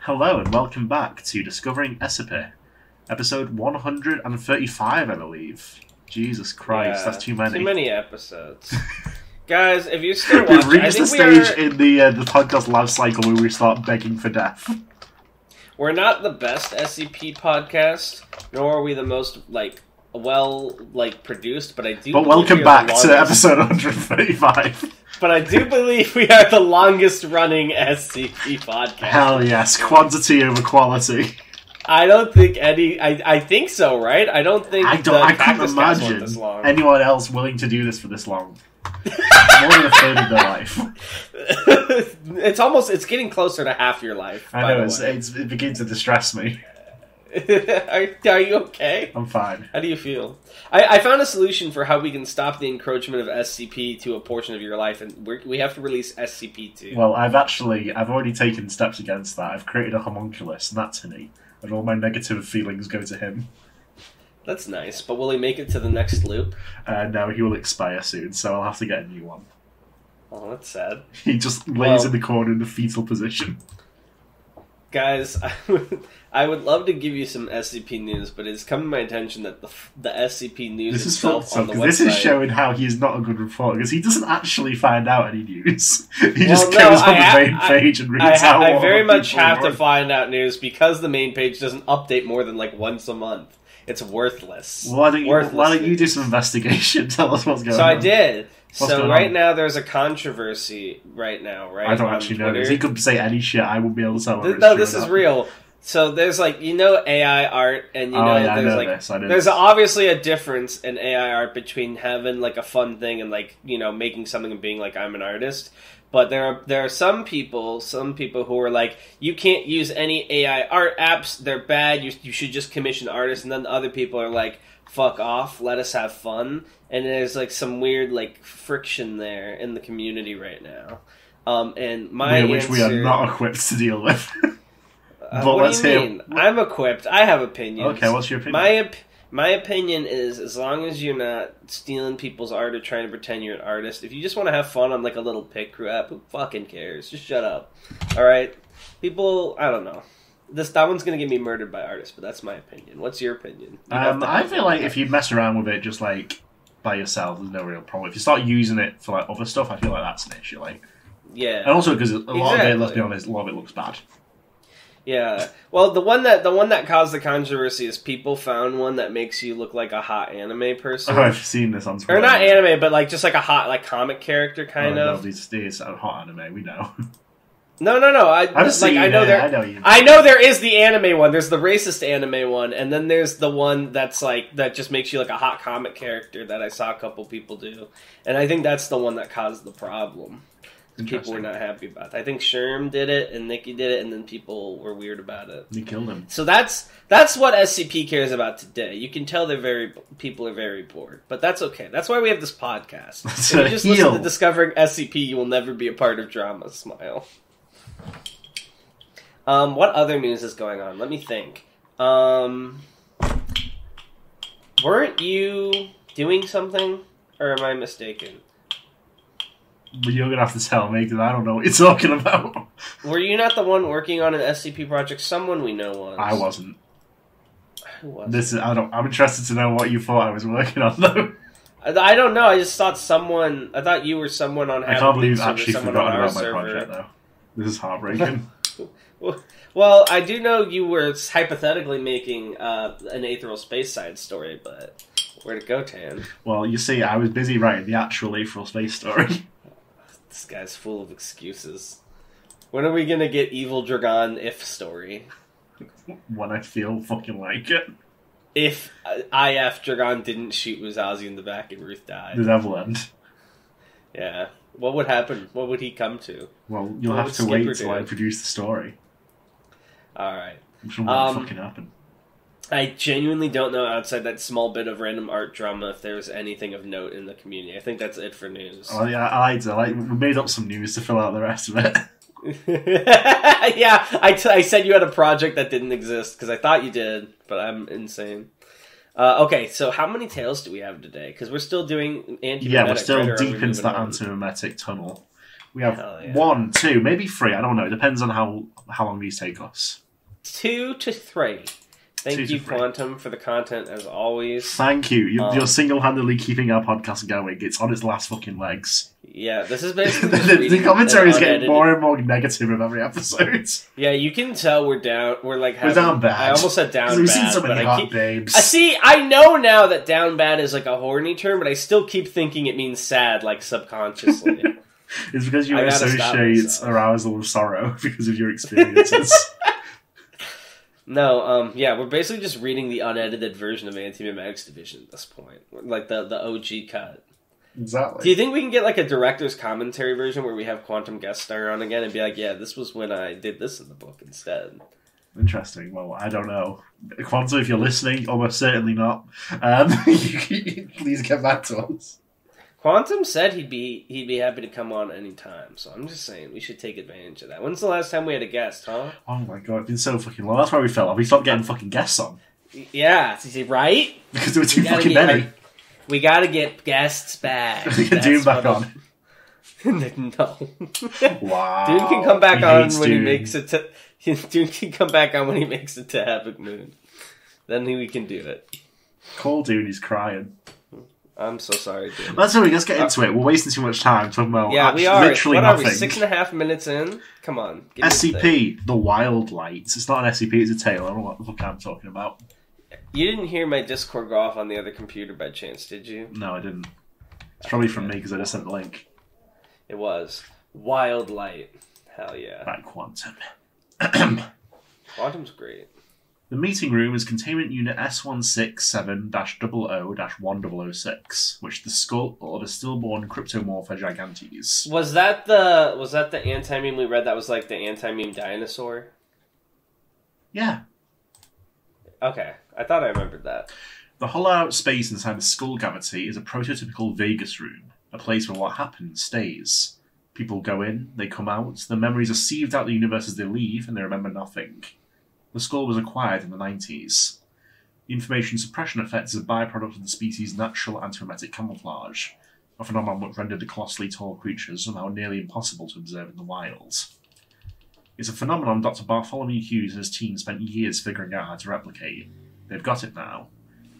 Hello and welcome back to Discovering SCP, episode 135, I believe. Jesus Christ, that's too many. Too many episodes. Guys, if you're still watching, we've reached the stage in the podcast life cycle where we start begging for death. We're not the best SCP podcast, nor are we the most, produced, but I do But welcome back to episode 135. But I do believe we are the longest running SCP podcast. Hell yes, quantity over quality. I don't think I think so, right? I don't think I couldn't imagine this long. anyone else willing to do this for this long. More than a third of their life. It's getting closer to half your life. I know, it begins to distress me. Are you okay? I'm fine. How do you feel? I found a solution for how we can stop the encroachment of SCP to a portion of your life, and we have to release SCP-2. Well, I've already taken steps against that. I've created a homunculus, and that's Tanhony, and all my negative feelings go to him. That's nice, but will he make it to the next loop? No, he will expire soon, so I'll have to get a new one. Oh, that's sad. He just lays in the corner in the fetal position. Guys, I would love to give you some SCP news, but it's come to my attention that the SCP news itself on the website... This is showing how he is not a good reporter, because he doesn't actually find out any news. He just goes on the main page and reads out I very much have to find out news, because the main page doesn't update more than once a month. It's worthless. Why don't you do some investigation? Tell us what's going on. So I did. Right now there's a controversy right? I don't actually know this. He could say any shit. I wouldn't be able to tell him. No, this is real. So there's AI art, and there's obviously a difference in AI art between having a fun thing and making something and being I'm an artist. But there are some people who are like, you can't use any AI art apps, they're bad, you should just commission artists, and then the other people are like, fuck off, let us have fun. And there's some weird friction there in the community right now. And my which we are not equipped to deal with. But what do you mean? I'm equipped. I have opinions. Okay, what's your opinion? My opinion is, as long as you're not stealing people's art or trying to pretend you're an artist, if you just want to have fun on a little pit crew app, who fucking cares? Just shut up. Alright? People, I don't know. That one's going to get me murdered by artists, but that's my opinion. What's your opinion? I feel if you mess around with it just by yourself, there's no real problem. If you start using it for other stuff, I feel that's an issue. Yeah. And also because a lot of it, let's be honest, a lot of it looks bad. Yeah. Well, the one that caused the controversy is people found one that makes you look like a hot anime person. Oh, I've seen this on Twitter. Or not anime, but just a hot comic character kind of. No, these are hot anime. We know. No. I know there is the anime one. There's the racist anime one, and then there's the one that's that just makes you like a hot comic character that I saw a couple people do, and I think that's the one that caused the problem. People were not happy about it. I think Sherm did it, and Nikki did it, and then people were weird about it. You killed him. So that's what SCP cares about today. You can tell people are very bored, but that's okay. That's why we have this podcast. If you just listen to Discovering SCP, you will never be a part of Drama. Smile. What other news is going on? Let me think. Weren't you doing something, or am I mistaken? But you're gonna have to tell me because I don't know what you're talking about. Were you not the one working on an SCP project? Someone we know was. I wasn't. Who was? I'm interested to know what you thought I was working on, though. I don't know. I just thought someone. I thought you were someone on. I can't believe you actually forgot about my project, though. This is heartbreaking. Well, I do know you were hypothetically making an Aetheral Space Side story, but where'd it go, Tan? Well, you see, I was busy writing the actual Aetheral Space story. This guy's full of excuses. When are we gonna get Evil Dragon if story? When I feel fucking like it. If IF Dragon didn't shoot Wazazi in the back and Ruth died. The devil end. Yeah. What would happen? What would he come to? Well, you'll have to wait till I produce the story. Alright. I'm sure what will fucking happen. I genuinely don't know outside that small bit of random art drama if there's anything of note in the community. I think that's it for news. Oh yeah, I we made up some news to fill out the rest of it. Yeah, I said you had a project that didn't exist because I thought you did, but I'm insane. Okay, so how many tales do we have today? Because we're still doing antimemetic. Yeah, we're still deep into that antimemetic tunnel. We have 1, 2, maybe 3. I don't know. It depends on how long these take us. 2 to 3. Thank you, Quantum, for the content as always. Thank you. You're single-handedly keeping our podcast going. It's on its last fucking legs. Yeah, this is basically the commentary is getting more and more negative with every episode. Yeah, you can tell we're down. We're down bad. I almost said down bad. We've seen so many hot babes. I know now that down bad is like a horny term, but I still keep thinking it means sad, like subconsciously. It's because you associate arousal with sorrow because of your experiences. No, we're basically just reading the unedited version of Anti-Memetics Division at this point. Like the OG cut. Exactly. Do you think we can get like a director's commentary version where we have Quantum guest star on again and be like, yeah, this was when I did this in the book instead? Interesting. Well, I don't know. Quantum, if you're listening, almost certainly not. Please get back to us. Quantum said he'd be happy to come on anytime, so I'm just saying we should take advantage of that. When's the last time we had a guest, huh? Oh my god, it's been so fucking long. That's why we fell off. We stopped getting fucking guests on. Yeah, right? Because there were too fucking many. We gotta get guests back. We get Doom back on. No. Wow. Doom can come back on when he makes it to... Doom can come back on when he makes it to Havoc Moon. Then we can do it. Call Doom, he's crying. I'm so sorry, dude. Let's get into it. We're wasting too much time talking about we are. Literally nothing. What are we, 6.5 minutes in? Come on. SCP, the Wild Lights. It's not an SCP, it's a tale. I don't know what the fuck I'm talking about. You didn't hear my Discord go off on the other computer by chance, did you? No, I didn't. It's probably from me because I just sent the link. It was. Wild Light. Hell yeah. By Quantum. Quantum's great. The meeting room is Containment Unit S167-00-1006, which the skull of a stillborn Cryptomorpha gigantes. Was that the anti-meme we read that was like the anti-meme dinosaur? Yeah. Okay, I thought I remembered that. The hollowed-out space inside the skull cavity is a prototypical Vegas room, a place where what happens stays. People go in, they come out, their memories are sieved out the universe as they leave, and they remember nothing. The skull was acquired in the 90s. The information suppression effect is a byproduct of the species' natural antimemetic camouflage, a phenomenon which rendered the colossally tall creatures somehow nearly impossible to observe in the wild. It's a phenomenon Dr. Bartholomew Hughes and his team spent years figuring out how to replicate. They've got it now.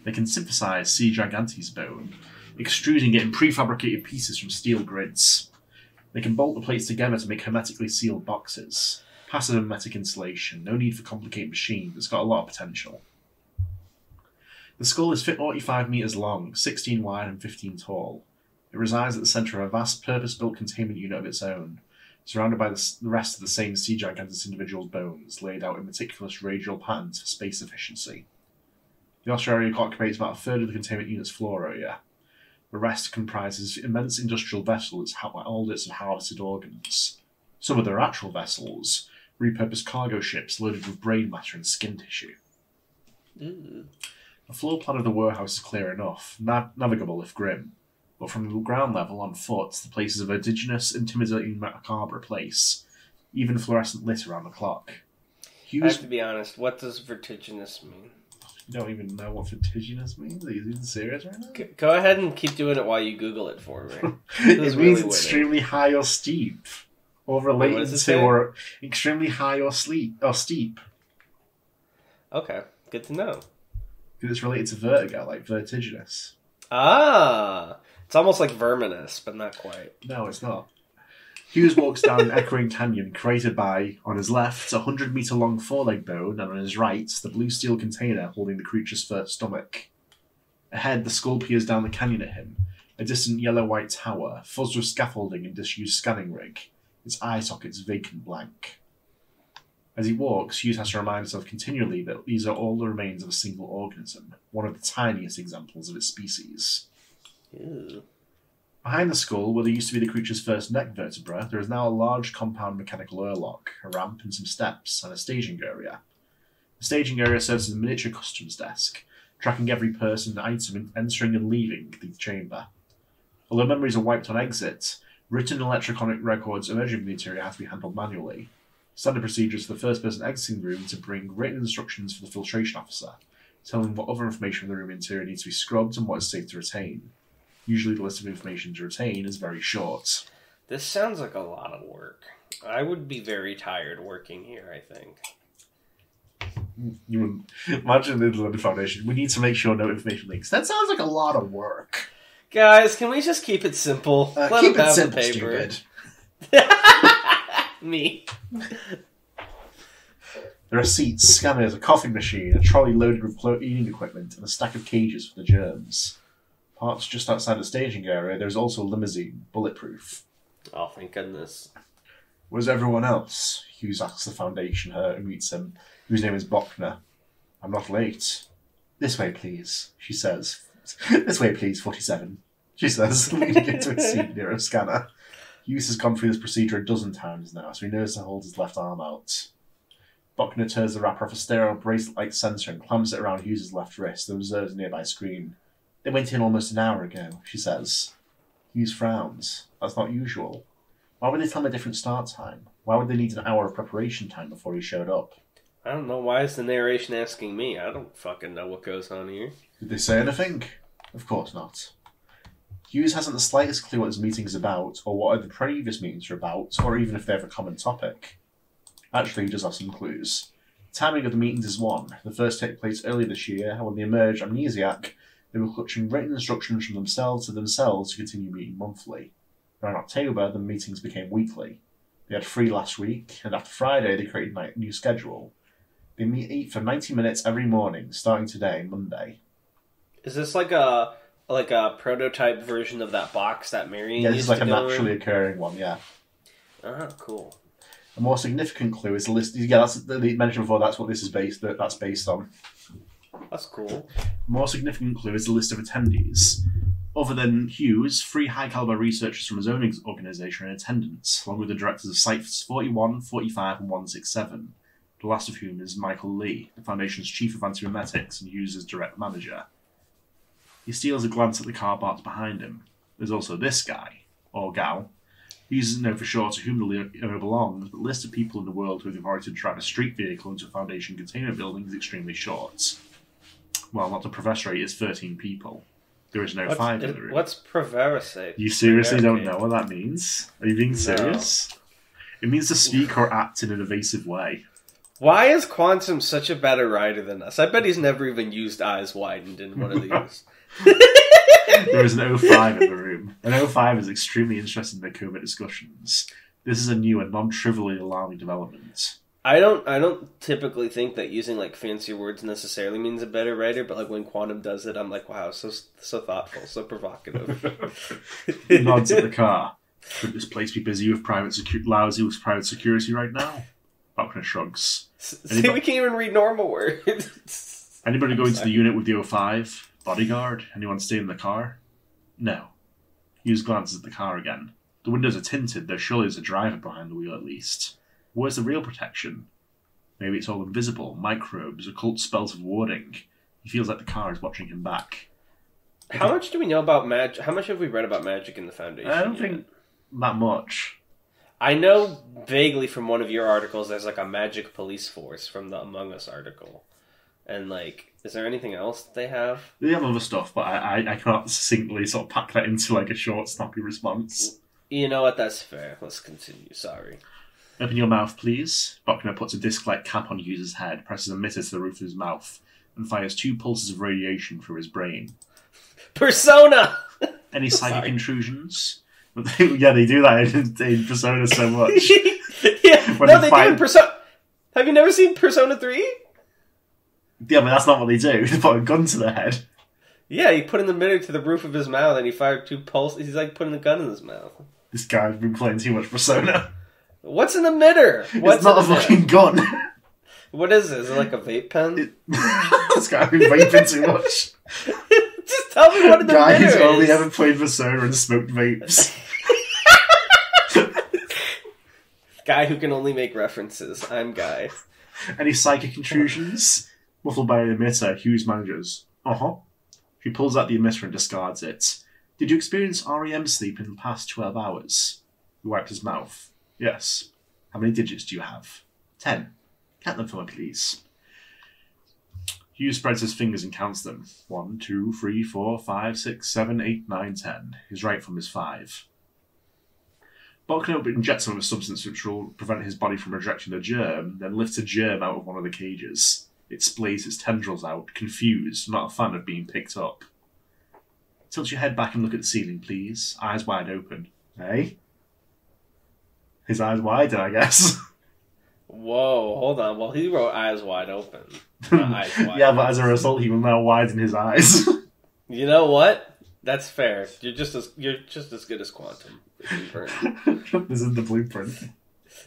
They can synthesize C. gigantes bone, extruding it in prefabricated pieces from steel grids. They can bolt the plates together to make hermetically sealed boxes. Passive hermetic insulation, no need for complicated machines, it's got a lot of potential. The skull is 45 metres long, 16 wide and 15 tall. It resides at the centre of a vast purpose-built containment unit of its own, surrounded by the rest of the same sea gigantus individual's bones, laid out in meticulous radial patterns for space efficiency. The Oscar area occupies about a third of the containment unit's floor area. The rest comprises immense industrial vessels holding of harvested organs. Some of their actual vessels, repurposed cargo ships loaded with brain matter and skin tissue. Ooh. The floor plan of the warehouse is clear enough, navigable if grim, but from the ground level on foot, the place is a vertiginous, intimidating, macabre place, even fluorescent lit around the clock. I have to be honest, what does vertiginous mean? You don't even know what vertiginous means? Are you even serious right now? Go ahead and keep doing it while you Google it for me. It means extremely high or steep. Or related to, or extremely high or steep. Okay, good to know. Because it's related to vertigo, like vertiginous. Ah! It's almost like verminous, but not quite. No, it's not. Hughes walks down an echoing canyon created by, on his left, a 100-metre-long foreleg bone, and on his right, the blue steel container holding the creature's first stomach. Ahead, the skull peers down the canyon at him, a distant yellow-white tower, fuzzed with scaffolding and disused scanning rig. Its eye sockets vacant blank. As he walks, Hughes has to remind himself continually that these are all the remains of a single organism, one of the tiniest examples of its species. Ew. Behind the skull, where there used to be the creature's first neck vertebra, there is now a large compound mechanical airlock, a ramp and some steps, and a staging area. The staging area serves as a miniature customs desk, tracking every person and item entering and leaving the chamber. Although memories are wiped on exit, written electronic records emerging from the interior have to be handled manually. Standard procedures for the first person exiting the room to bring written instructions for the filtration officer, telling what other information from the room interior needs to be scrubbed and what is safe to retain. Usually the list of information to retain is very short. This sounds like a lot of work. I would be very tired working here, I think. You would imagine the London Foundation. We need to make sure no information leaks. That sounds like a lot of work. Guys, can we just keep it simple? Let keep them it have simple, the paper. stupid. Me. There are seats, scanners, a coffee machine, a trolley loaded with eating equipment, and a stack of cages for the germs. Parked just outside the staging area, there is also a limousine, bulletproof. Oh, thank goodness. Where's everyone else? Hughes asks the Foundation who meets him, whose name is Bochner. I'm not late. This way, please, she says. This way, please, 47, she says, leaning into a seat near a scanner. Hughes has gone through this procedure a dozen times now, so he knows to hold his left arm out. Bochner tears the wrapper off a sterile bracelet-like sensor and clamps it around Hughes' left wrist and observes a nearby screen. They went in almost an hour ago, she says. Hughes frowns. That's not usual. Why would they tell him a different start time? Why would they need an hour of preparation time before he showed up? I don't know. Why is the narration asking me? I don't fucking know what goes on here. Did they say anything? Of course not. Hughes hasn't the slightest clue what this meeting is about, or what the previous meetings are about, or even if they have a common topic. Actually, he does have some clues. The timing of the meetings is one. The first took place earlier this year, and when they emerged amnesiac, they were clutching written instructions from themselves to continue meeting monthly. Around October, the meetings became weekly. They had 3 last week, and after Friday, they created a new schedule. They meet for 90 minutes every morning, starting today, Monday. Is this like a prototype version of that box that Marion Yeah, this used is like to a go naturally in? occurring one, yeah. Ah, cool. A more significant clue is the list. Yeah, that's they mentioned before. That's what this is based. That's based on. That's cool. A more significant clue is the list of attendees. Other than Hughes, 3 high-caliber researchers from his own organisation are in attendance, along with the directors of Sites 41, 45, and 167. The last of whom is Michael Lee, the Foundation's chief of antimemetics and Hughes' direct manager. He steals a glance at the car parked behind him. There's also this guy, or gal. He doesn't know for sure to whom the limo belongs, but the list of people in the world who have the authority to drive a street vehicle into a Foundation containment building is extremely short. Well, not to professorate, it's 13 people. There is no 5 in the room. What's prevaricate? You seriously don't know what that means? Are you being serious? No. It means to speak or act in an evasive way. Why is Quantum such a better writer than us? I bet he's never even used Eyes Widened in one of these. There is an 05 in the room. An 05 is extremely interested in the COVID discussions. This is a new and non-trivially alarming development. I don't typically think that using like fancy words necessarily means a better writer, but like when Quantum does it, I'm like, wow, so thoughtful, so provocative. He nods at the car. Could this place be busy with lousy with private security right now? Bochner shrugs. See, we can't even read normal words. Anybody going to the unit with the 05? Bodyguard? Anyone stay in the car? No. Hughes glances at the car again. The windows are tinted, there surely is a driver behind the wheel at least. Where's the real protection? Maybe it's all invisible, microbes, occult spells of warding. He feels like the car is watching him back. How much do we know about magic? How much have we read about magic in the Foundation? I don't think that much. I know vaguely from one of your articles there's like a magic police force from the Among Us article. And like, is there anything else they have? They have other stuff, but I can't succinctly sort of pack that into like a short, snappy response. You know what, that's fair. Let's continue, sorry. Open your mouth, please. Bochner puts a disc-like cap on Hughes' head, presses a emitter to the roof of his mouth, and fires 2 pulses of radiation through his brain. Persona! Any psychic intrusions? Yeah, they do that in Persona so much. Yeah, no, they do in Persona. Have you never seen Persona 3? Yeah, but that's not what they do. They put a gun to their head. Yeah, he put in the emitter to the roof of his mouth, and he fired 2 pulses. He's like putting a gun in his mouth. This guy's been playing too much Persona. What's an emitter? It's not a fucking gun. What is it? Is it like a vape pen? This guy's been vaping too much. Just tell me what an emitter is. Guy who's only ever played Persona and smoked vapes. Guy who can only make references. I'm Guy. Any psychic intrusions? Muffled by an emitter, Hughes manages. Uh-huh. He pulls out the emitter and discards it. Did you experience REM sleep in the past 12 hours? He wiped his mouth. Yes. How many digits do you have? 10. Count them for me, please. Hughes spreads his fingers and counts them. 1, 2, 3, 4, 5, 6, 7, 8, 9, 10. His right thumb is 5. Bokno injects him with a substance which will prevent his body from rejecting the germ, then lifts a germ out of one of the cages. It splays its tendrils out, confused, not a fan of being picked up. Tilt your head back and look at the ceiling, please. Eyes wide open. Eh? His eyes widen, I guess. Whoa, hold on. Well, he wrote eyes wide open. Eyes wide yeah, but as a result, he will now widen his eyes. You know what? That's fair. You're just as good as Quantum. This is the blueprint.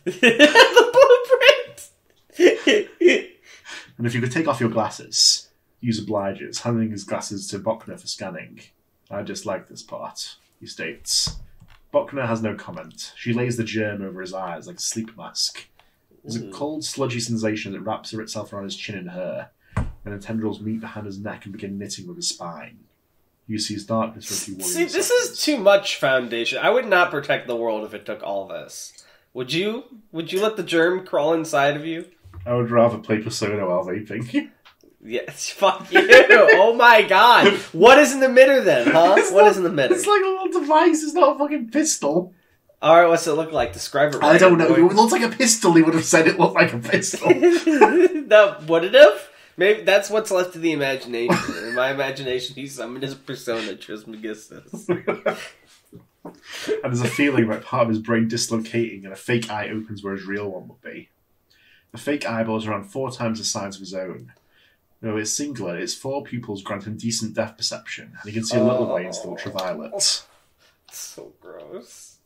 The blueprint! And if you could take off your glasses, use obliges, handing his glasses to Bokner for scanning. I dislike this part, he states. Bokner has no comment. She lays the germ over his eyes like a sleep mask. There's a cold, sludgy sensation that wraps itself around his chin and hair, and the tendrils meet behind his neck and begin knitting with his spine. You see his darkness for a few See, this is too much Foundation. I would not protect the world if it took all this. Would you? Would you let the germ crawl inside of you? I would rather play Persona while vaping. Yes, fuck you. Oh my god. What is an emitter then, huh? What is an emitter? It's like a little device, it's not a fucking pistol. Alright, what's it look like? Describe it right. I don't know. If it looks like a pistol, he would have said it looked like a pistol. No, would it have? Maybe that's what's left of the imagination. In my imagination, he summoned his persona, Trismegistus. And there's a feeling like part of his brain dislocating and a fake eye opens where his real one would be. The fake eyeball is around 4 times the size of his own. Though it's singular, its 4 pupils grant him decent depth perception, and he can see a little way into the ultraviolet. So gross.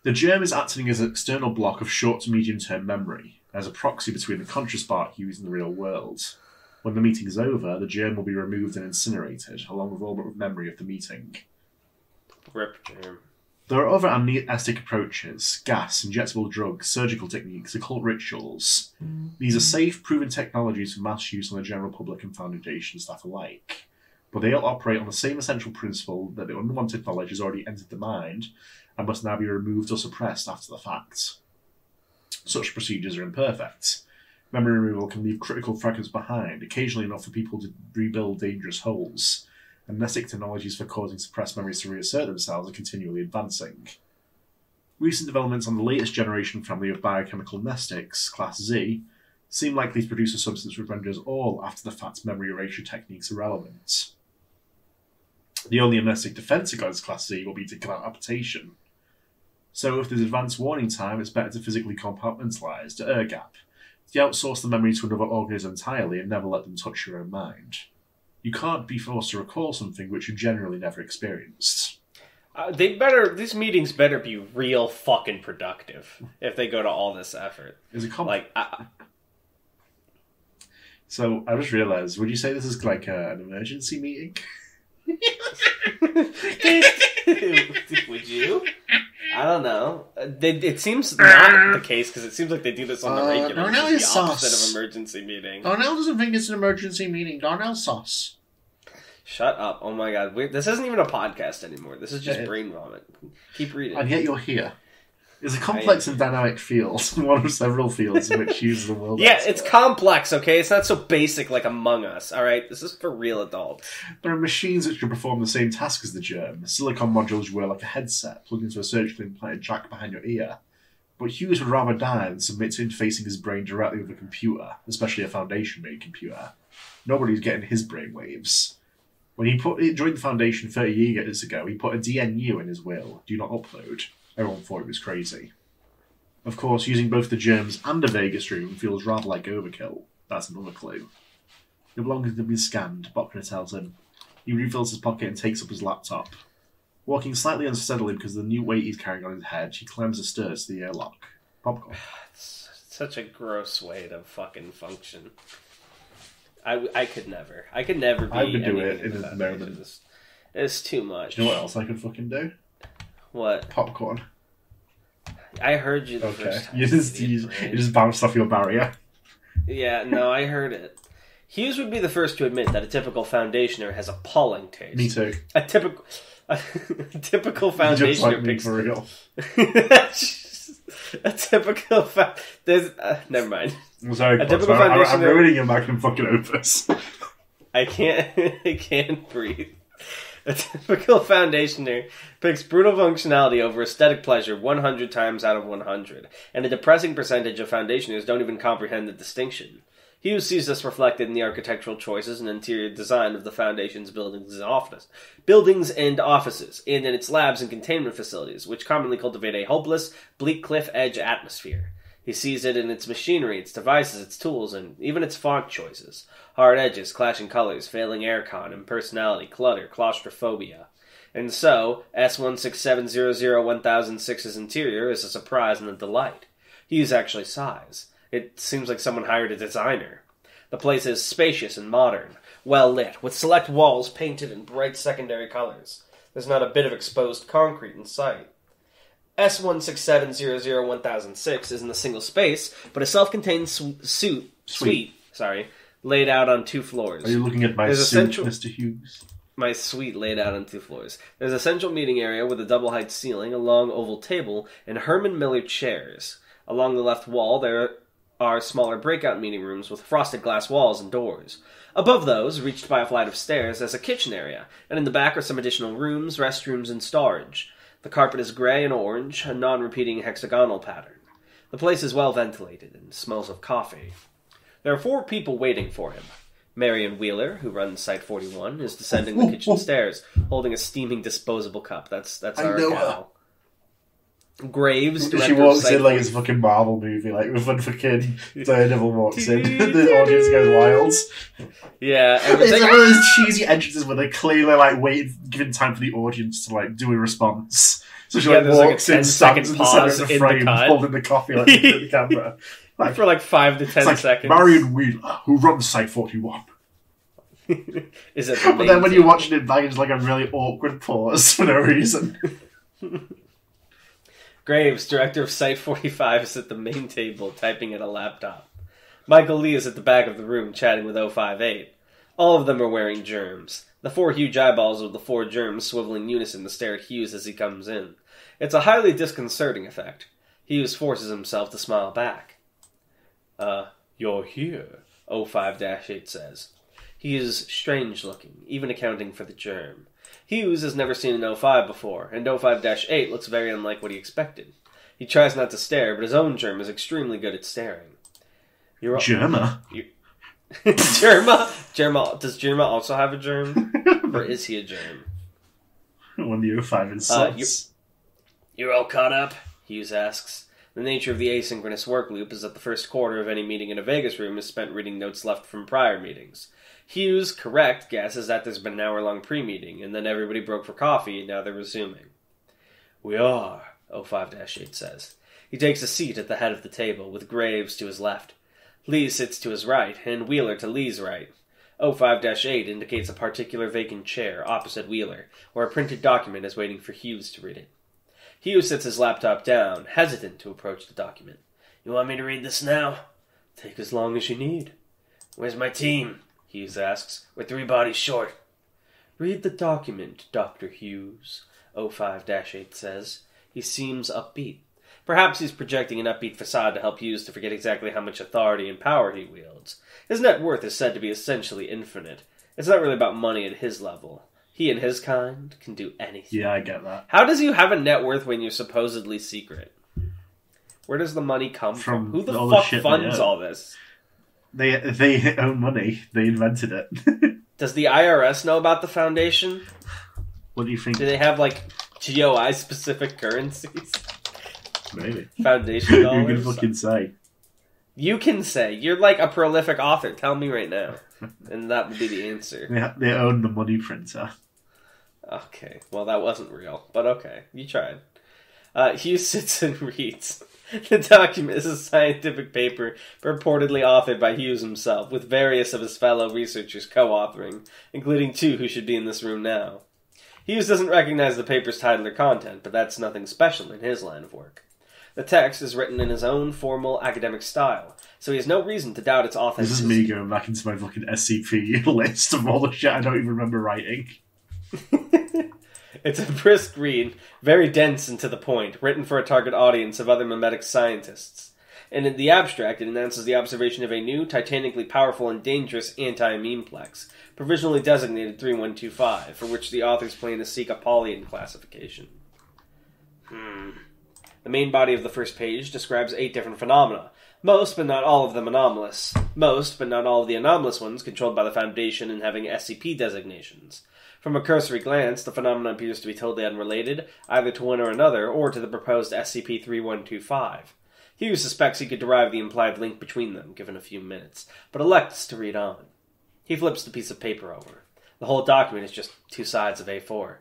The germ is acting as an external block of short to medium-term memory, as a proxy between the conscious part used in the real world. When the meeting is over, the germ will be removed and incinerated, along with all but memory of the meeting. Rip germ. There are other amnestic approaches: gas, injectable drugs, surgical techniques, occult rituals. These are safe, proven technologies for mass use on the general public and Foundation staff alike. But they all operate on the same essential principle that the unwanted knowledge has already entered the mind and must now be removed or suppressed after the fact. Such procedures are imperfect. Memory removal can leave critical fragments behind, occasionally enough for people to rebuild dangerous holes. Amnestic technologies for causing suppressed memories to reassert themselves are continually advancing. Recent developments on the latest generation family of biochemical amnestics, Class Z, seem likely to produce a substance which renders all after-the-fact memory erasure techniques irrelevant. The only amnestic defense against Class Z will be decapitation. So if there's advanced warning time, it's better to physically compartmentalise, to air-gap, to outsource the memory to another organism entirely and never let them touch your own mind. You can't be forced to recall something which you generally never experienced. These meetings better be real fucking productive if they go to all this effort. Is it So I just realised, would you say this is like an emergency meeting? Would you? I don't know. It seems not the case because it seems like they do this on the regular. Darnell is the opposite sauce. of emergency meeting. Darnell doesn't think it's an emergency meeting. Darnell's sauce. Shut up! Oh my god, this isn't even a podcast anymore. This is just brain vomit. Keep reading. And yet you're here. It's a complex and dynamic field, one of several fields in which uses the world. Yeah, it's complex, okay? It's not so basic like Among Us, alright? This is for real adults. There are machines which can perform the same task as the germ. Silicon modules you wear like a headset, plugged into a surgically implanted jack behind your ear. But Hughes would rather die than submit to interfacing his brain directly with a computer, especially a Foundation-made computer. Nobody's getting his brainwaves. When he joined the Foundation 30 years ago, he put a DNU in his will, do not upload. Everyone thought it was crazy. Of course, using both the germs and a Vegas room feels rather like overkill. That's another clue. Your belongings have been scanned, Bokner tells him. He refills his pocket and takes up his laptop. Walking slightly unsteadily because of the new weight he's carrying on his head, he climbs the stairs to the airlock. Popcorn. It's such a gross way to fucking function. I could never. I could never be. I would do it in a moment. It's too much. Do you know what else I could fucking do? What? Popcorn. I heard you the first time. You just bounced off your barrier. Yeah, no, I heard it. Hughes would be the first to admit that a typical Foundationer has appalling taste. Me too. A typical Foundationer just like me picks... for real. A typical... never mind. I'm sorry, a typical I'm ruining your magnum fucking opus. I can't breathe. A typical Foundationer picks brutal functionality over aesthetic pleasure 100 times out of 100, and a depressing percentage of Foundationers don't even comprehend the distinction. Hughes sees this reflected in the architectural choices and interior design of the Foundation's buildings and offices, and in its labs and containment facilities, which commonly cultivate a hopeless, bleak cliff-edge atmosphere. He sees it in its machinery, its devices, its tools, and even its font choices. Hard edges, clashing colors, failing aircon, impersonality, clutter, claustrophobia. And so, S16700-1006's interior is a surprise and a delight. Hughes actually sighs. It seems like someone hired a designer. The place is spacious and modern, well lit, with select walls painted in bright secondary colors. There's not a bit of exposed concrete in sight. S16700-1006 isn't a single space, but a self-contained suite, laid out on 2 floors. Are you looking at my suite, Mr. Hughes? My suite laid out on 2 floors. There's a central meeting area with a double-height ceiling, a long oval table, and Herman Miller chairs. Along the left wall, there are smaller breakout meeting rooms with frosted glass walls and doors. Above those, reached by a flight of stairs, there's a kitchen area, and in the back are some additional rooms, restrooms, and storage. The carpet is gray and orange, a non-repeating hexagonal pattern. The place is well ventilated and smells of coffee. There are 4 people waiting for him. Marion Wheeler, who runs Site 41, is descending the kitchen stairs, holding a steaming disposable cup. That's our gal. Graves, she walks in like it's a fucking Marvel movie, like when fucking Daredevil walks in, the audience goes wild. Yeah, it's like one of those cheesy entrances where they're clearly like giving time for the audience to like do a response. So she walks in, stands in the center of the frame, holding the coffee like into the camera. Like, for like 5 to 10 seconds. Marion Wheeler, who runs Site 41. Is it? But then when you're watching it back, it's like a really awkward pause for no reason. Graves, director of Site 45, is at the main table, typing at a laptop. Michael Lee is at the back of the room, chatting with 058. All of them are wearing germs. The 4 huge eyeballs of the 4 germs swivel in unison to stare at Hughes as he comes in. It's a highly disconcerting effect. Hughes forces himself to smile back. You're here, 05-8 says. He is strange-looking, even accounting for the germ. Hughes has never seen an 05 before, and 05-8 looks very unlike what he expected. He tries not to stare, but his own germ is extremely good at staring. Germa? Germa? Does Germa also have a germ? Or is he a germ? When the 05 insults. You're all caught up? Hughes asks. The nature of the asynchronous work loop is that the first quarter of any meeting in a Vegas room is spent reading notes left from prior meetings. Hughes' correct guess is that there's been an hour-long pre-meeting, and then everybody broke for coffee, and now they're resuming. We are, 05-8 says. He takes a seat at the head of the table, with Graves to his left. Lee sits to his right, and Wheeler to Lee's right. 05-8 indicates a particular vacant chair opposite Wheeler, where a printed document is waiting for Hughes to read it. Hughes sets his laptop down, hesitant to approach the document. You want me to read this now? Take as long as you need. Where's my team? Hughes asks. We're 3 bodies short. Read the document, Dr. Hughes, 05-8 says. He seems upbeat. Perhaps he's projecting an upbeat facade to help Hughes to forget exactly how much authority and power he wields. His net worth is said to be essentially infinite. It's not really about money at his level. He and his kind can do anything. Yeah, I get that. How does you have a net worth when you're supposedly secret? Where does the money come from? Who the fuck funds all this? They own money. They invented it. Does the IRS know about the Foundation? What do you think? Do they have, like, GOI-specific currencies? Maybe. Foundation dollars? You can fucking say. You can say. You're like a prolific author. Tell me right now. And that would be the answer. They own the money printer. Okay. Well, that wasn't real. But okay. You tried. Hughes sits and reads. The document is a scientific paper purportedly authored by Hughes himself, with various of his fellow researchers co-authoring, including 2 who should be in this room now. Hughes doesn't recognize the paper's title or content, but that's nothing special in his line of work. The text is written in his own formal academic style, so he has no reason to doubt its authenticity. This is me going back into my fucking SCP list of all the shit I don't even remember writing. It's a brisk read, very dense and to the point, written for a target audience of other mimetic scientists. And in the abstract, it announces the observation of a new, titanically powerful and dangerous anti-memeplex, provisionally designated 3125, for which the authors plan to seek a Paulian classification. The main body of the first page describes 8 different phenomena, most but not all of them anomalous. Most but not all of the anomalous ones controlled by the Foundation and having SCP designations. From a cursory glance, the phenomenon appears to be totally unrelated, either to one or another, or to the proposed SCP-3125. Hughes suspects he could derive the implied link between them, given a few minutes, but elects to read on. He flips the piece of paper over. The whole document is just 2 sides of A4.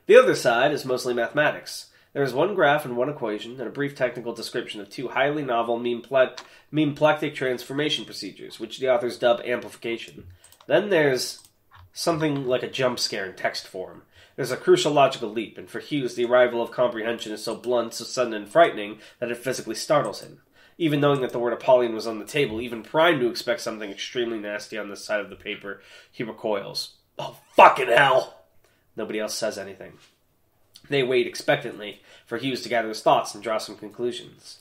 The other side is mostly mathematics. There is 1 graph and 1 equation, and a brief technical description of 2 highly novel memeplectic transformation procedures, which the authors dub amplification. Then there's something like a jump scare in text form. There's a crucial logical leap, and for Hughes the arrival of comprehension is so blunt, so sudden and frightening, that it physically startles him. Even knowing that the word Apollyon was on the table, even primed to expect something extremely nasty on this side of the paper, he recoils. Oh, fucking hell! Nobody else says anything. They wait expectantly for Hughes to gather his thoughts and draw some conclusions.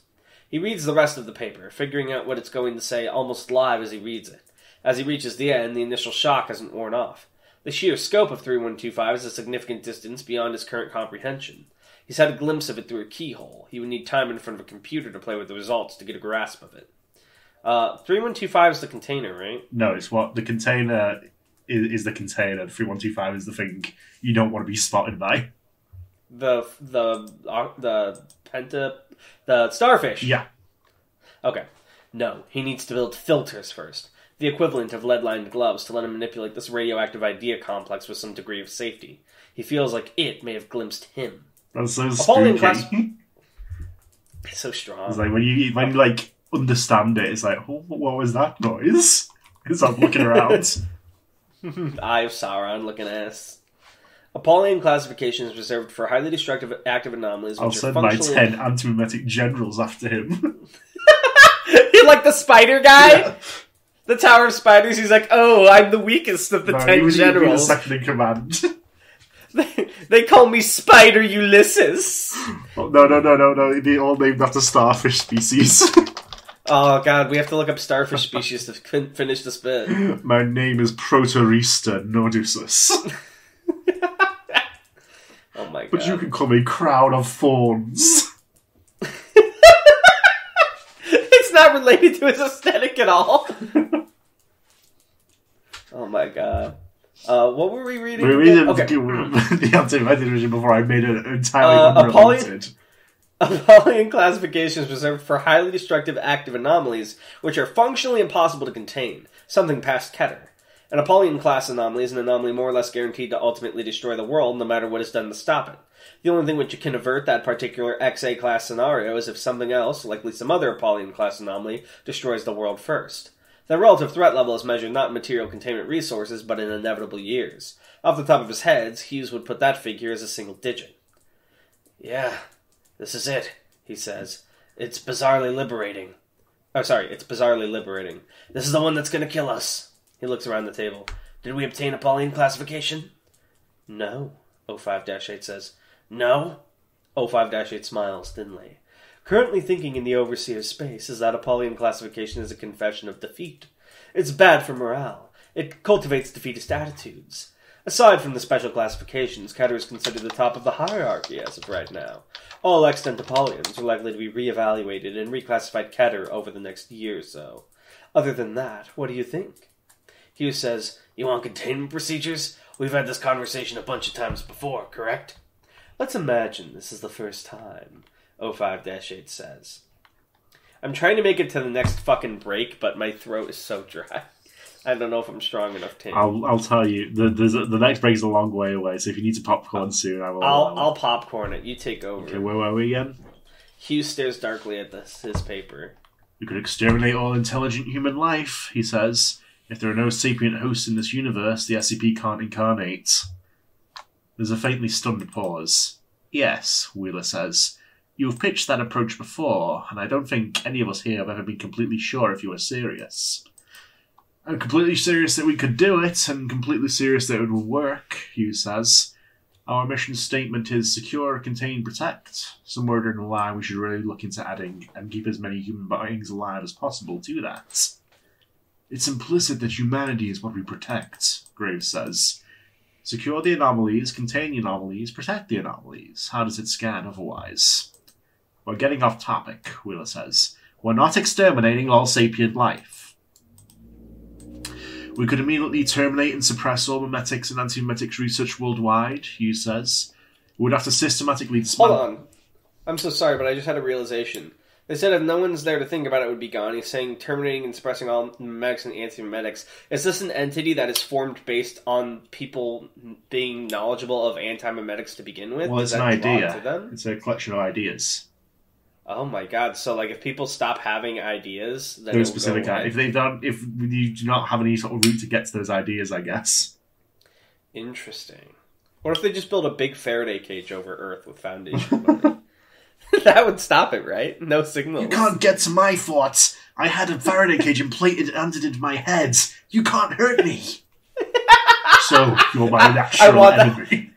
He reads the rest of the paper, figuring out what it's going to say almost live as he reads it. As he reaches the end, the initial shock hasn't worn off. The sheer scope of 3125 is a significant distance beyond his current comprehension. He's had a glimpse of it through a keyhole. He would need time in front of a computer to play with the results to get a grasp of it. 3125 is the container, right? No, it's what the container is the container. 3125 is the thing you don't want to be spotted by. The starfish. Yeah. Okay. No, he needs to build filters first. The equivalent of lead-lined gloves to let him manipulate this radioactive idea complex with some degree of safety. He feels like it may have glimpsed him. That's so spooky. It's so strong. It's like when you like understand it, it's like, oh, what was that noise? Because I'm looking around. Eye of Sauron looking ass. Apollyon classification is reserved for highly destructive active anomalies. I'll send my 10 antimemetic generals after him. You're like the spider guy? Yeah. The Tower of Spiders, he's like, oh, I'm the weakest of the 10 generals. The second in command. They call me Spider Ulysses. Oh, no. They all named after starfish species. Oh, God, we have to look up starfish species to finish this bit. My name is Protorista Nordusus. Oh, my God. But you can call me Crown of Thorns. It's not related to his aesthetic at all. Oh, my God. What were we reading? We were reading the anti-method version before I made it entirely unrelated. Apollyon classification is reserved for highly destructive active anomalies, which are functionally impossible to contain, something past Keter. An Apollyon class anomaly is an anomaly more or less guaranteed to ultimately destroy the world, no matter what is done to stop it. The only thing which can avert that particular XA class scenario is if something else, likely some other Apollyon class anomaly, destroys the world first. The relative threat level is measured not in material containment resources, but in inevitable years. Off the top of his head, Hughes would put that figure as a single digit. Yeah, this is it, he says. It's bizarrely liberating. It's bizarrely liberating. This is the one that's going to kill us. He looks around the table. Did we obtain Apollyon classification? No, 05-8 says. No? 05-8 smiles thinly. Currently thinking in the Overseer's space is that Apollyon classification is a confession of defeat. It's bad for morale. It cultivates defeatist attitudes. Aside from the special classifications, Keter is considered the top of the hierarchy as of right now. All extant Apollons are likely to be re-evaluated and reclassified Keter over the next year or so. Other than that, what do you think? Hughes says, You want containment procedures? We've had this conversation a bunch of times before, correct? Let's imagine this is the first time, 05-8 says. I'm trying to make it to the next fucking break, but my throat is so dry. I don't know if I'm strong enough to. I'll tell you, the next break is a long way away, so if you need to popcorn soon, I'll popcorn it. You take over. Okay, where were we again? Hughes stares darkly at his paper. We could exterminate all intelligent human life, he says. If there are no sapient hosts in this universe, the SCP can't incarnate. There's a faintly stunned pause. Yes, Wheeler says. You've pitched that approach before, and I don't think any of us here have ever been completely sure if you were serious. I'm completely serious that we could do it, and completely serious that it would work, Hughes says. Our mission statement is secure, contain, protect. Somewhere in the line we should really look into adding and keep as many human beings alive as possible to that. It's implicit that humanity is what we protect, Graves says. Secure the anomalies, contain the anomalies, protect the anomalies. How does it scan otherwise? We're getting off topic, Wheeler says. We're not exterminating all sapient life. We could immediately terminate and suppress all memetics and anti-memetics research worldwide, Hughes says. We would have to systematically dismantle... Hold on. I'm so sorry, but I just had a realization. They said if no one's there to think about it, it would be gone. He's saying terminating and suppressing all memetics and anti-memetics. Is this an entity that is formed based on people being knowledgeable of anti-memetics to begin with? Well, it's an idea. It's a collection of ideas. Oh my god! So, like, if people stop having ideas, then those specific if you do not have any sort of route to get to those ideas, I guess. Interesting. What if they just build a big Faraday cage over Earth with foundation money? That would stop it, right? No signals. You can't get to my thoughts. I had a Faraday cage implanted into my head. You can't hurt me. So you're my natural enemy.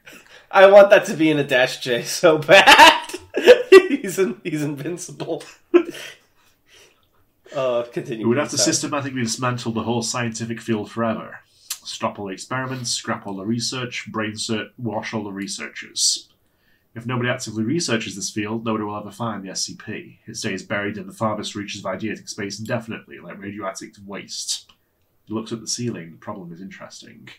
I want that to be in a Dash J so bad. He's invincible. Continue. We would have to systematically dismantle the whole scientific field forever. Stop all the experiments, scrap all the research, wash all the researchers. If nobody actively researches this field, nobody will ever find the SCP. It stays buried in the farthest reaches of ideatic space indefinitely, like radioactive waste. He looks at the ceiling. The problem is interesting.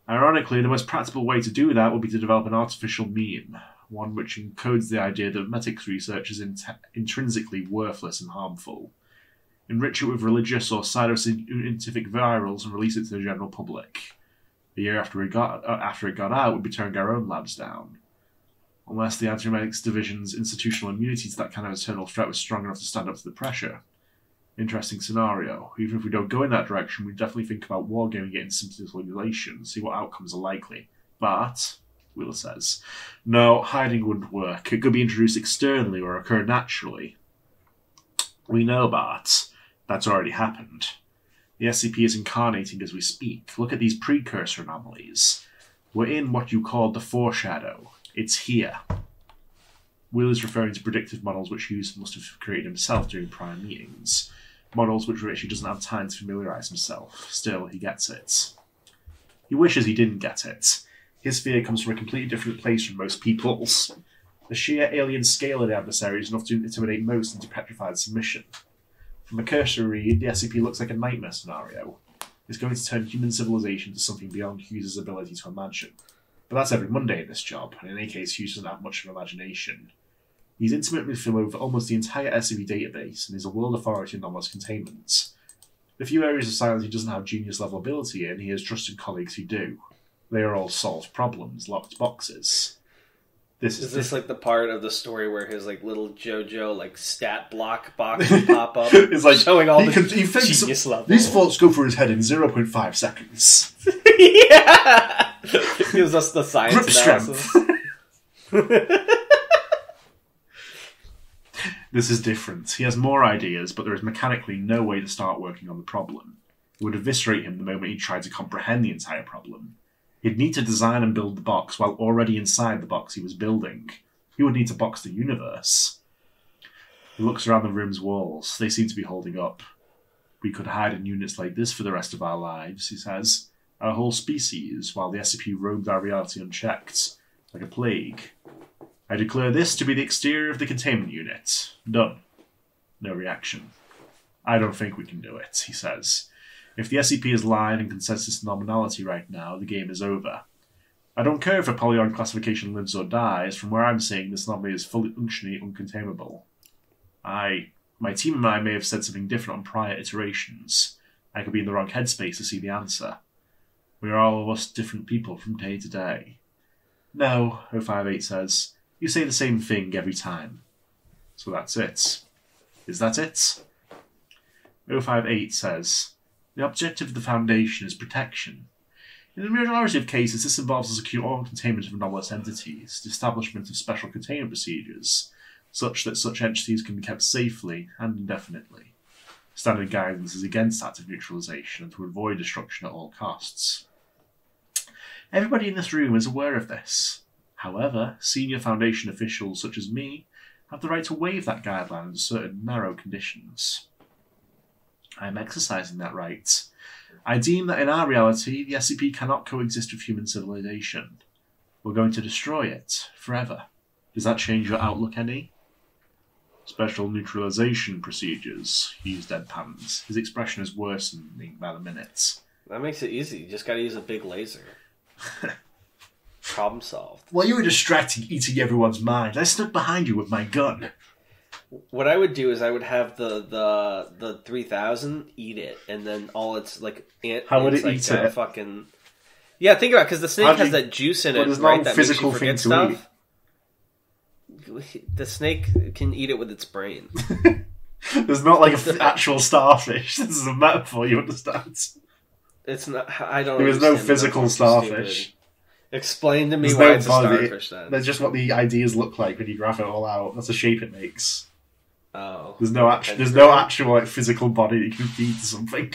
Ironically, the most practical way to do that would be to develop an artificial meme, one which encodes the idea that memetics research is intrinsically worthless and harmful. Enrich it with religious or pseudoscientific virals and release it to the general public. A year after it got out, we'd be tearing our own labs down. Unless the Anti-Memetics Division's institutional immunity to that kind of eternal threat was strong enough to stand up to the pressure. Interesting scenario. Even if we don't go in that direction, we definitely think about wargaming it in simulation, see what outcomes are likely. But, Wheeler says, no, hiding wouldn't work. It could be introduced externally or occur naturally. We know, Bart. That's already happened. The SCP is incarnating as we speak. Look at these precursor anomalies. We're in what you called the foreshadow. It's here. Wheeler's referring to predictive models which Hughes must have created himself during prior meetings. Models which Richie doesn't have time to familiarise himself. Still, he gets it. He wishes he didn't get it. His fear comes from a completely different place from most people's. The sheer alien scale of the adversary is enough to intimidate most into petrified submission. From a cursory read, the SCP looks like a nightmare scenario. It's going to turn human civilization into something beyond Hughes' ability to imagine. But that's every Monday in this job, and in any case, Hughes doesn't have much of an imagination. He's intimately familiar with almost the entire SCP database, and is a world authority in anomalous containment. The few areas of science he doesn't have genius-level ability in, he has trusted colleagues who do. They are all solved problems, locked boxes. Is this like the part of the story where his like little JoJo like stat block box will pop up? It's like showing all the genius level. These thoughts go through his head in 0.5 seconds. Yeah, gives us the science Grip analysis. This is different. He has more ideas, but there is mechanically no way to start working on the problem. It would eviscerate him the moment he tried to comprehend the entire problem. He'd need to design and build the box while already inside the box he was building. He would need to box the universe. He looks around the room's walls. They seem to be holding up. We could hide in units like this for the rest of our lives, he says. Our whole species, while the SCP roamed our reality unchecked, like a plague. I declare this to be the exterior of the containment unit. Done. No reaction. I don't think we can do it, he says. If the SCP is live and consensus nominality right now, the game is over. I don't care if a polygon classification lives or dies. From where I'm seeing, this anomaly is fully functionally uncontainable. My team and I may have said something different on prior iterations. I could be in the wrong headspace to see the answer. We are all of us different people from day to day. No, 058 says. You say the same thing every time. So that's it. Is that it? 058 says, the objective of the Foundation is protection. In the majority of cases, this involves the secure containment of anomalous entities, the establishment of special containment procedures, such that such entities can be kept safely and indefinitely. Standard guidance is against active neutralization and to avoid destruction at all costs. Everybody in this room is aware of this. However, senior Foundation officials such as me have the right to waive that guideline under certain narrow conditions. I am exercising that right. I deem that in our reality, the SCP cannot coexist with human civilization. We're going to destroy it forever. Does that change your outlook any? Special neutralization procedures. He used deadpans. His expression is worsening by the minute. That makes it easy. You just gotta use a big laser. Problem solved. While you were distracted eating everyone's mind, I stood behind you with my gun. What I would do is I would have the 3000 eat it, and then all its like how would it eat it? Fucking yeah. Think about it, because the snake has that juice in it, right? That makes you forget stuff. The snake can eat it with its brain. There's not like an actual starfish. This is a metaphor. You understand? It's not. I don't. There is no physical starfish. Stupid. Explain to me why it's a starfish then. That's just what the ideas look like when you graph it all out. That's the shape it makes. Oh. There's no actual like physical body that you can feed to something.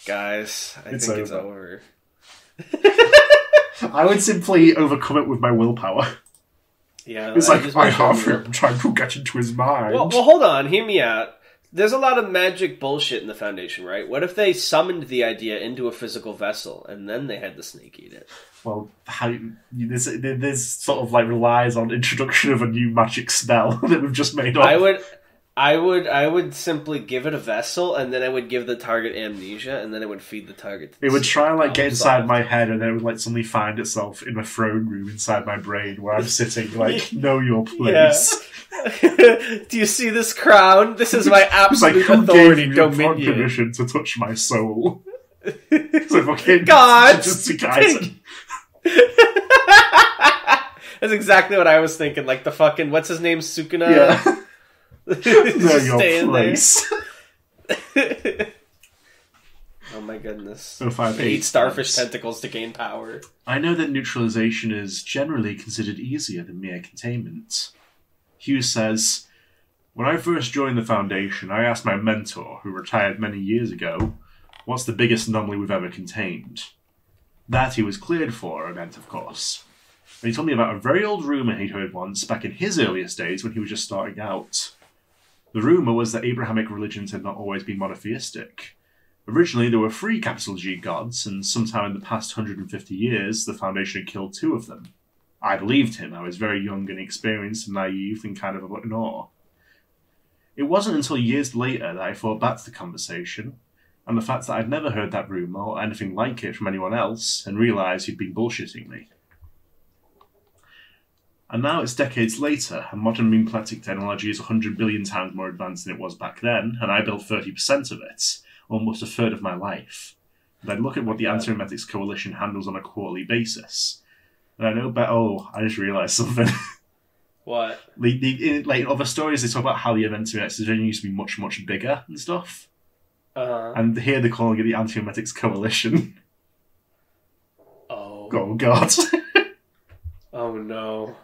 Guys, I think it's over. I would simply overcome it with my willpower. Yeah, it's like I have him trying to get into his mind. Well, hold on, hear me out. There's a lot of magic bullshit in the Foundation, right? What if they summoned the idea into a physical vessel and then they had the snake eat it? Well, this sort of like relies on introduction of a new magic spell that we've just made up. I would simply give it a vessel, and then I would give the target amnesia, and then it would feed the target. It would try and like get inside my head, and then it would like suddenly find itself in a throne room inside my brain where I'm sitting like, know your place. Yeah. Do you see this crown? This is my absolute authority dominion. Permission to touch my soul. So fucking God. That's exactly what I was thinking. Like the fucking what's his name, Sukuna. Yeah. Know your place. Oh my goodness. 058 eat starfish tentacles to gain power. I know that neutralization is generally considered easier than mere containment. Hughes says, when I first joined the Foundation, I asked my mentor, who retired many years ago, what's the biggest anomaly we've ever contained? That he was cleared for, meant, of course. And he told me about a very old rumour he'd heard once back in his earliest days when he was just starting out. The rumour was that Abrahamic religions had not always been monotheistic. Originally, there were 3 capital G gods, and sometime in the past 150 years, the Foundation had killed 2 of them. I believed him. I was very young and inexperienced and naive and kind of in awe. It wasn't until years later that I thought back to the conversation, and the fact that I'd never heard that rumour or anything like it from anyone else, and realised he'd been bullshitting me. And now it's decades later, and modern meme-plectic technology is 100 billion times more advanced than it was back then, and I built 30% of it, almost a third of my life. And I look at what the Anti-Memetics Coalition handles on a quarterly basis. And I know I just realised something. What? In other stories, they talk about how the Anti-Memetics used to be much, much bigger and stuff. And here they're calling it the Anti-Memetics Coalition. Oh. Oh, God. Oh, no.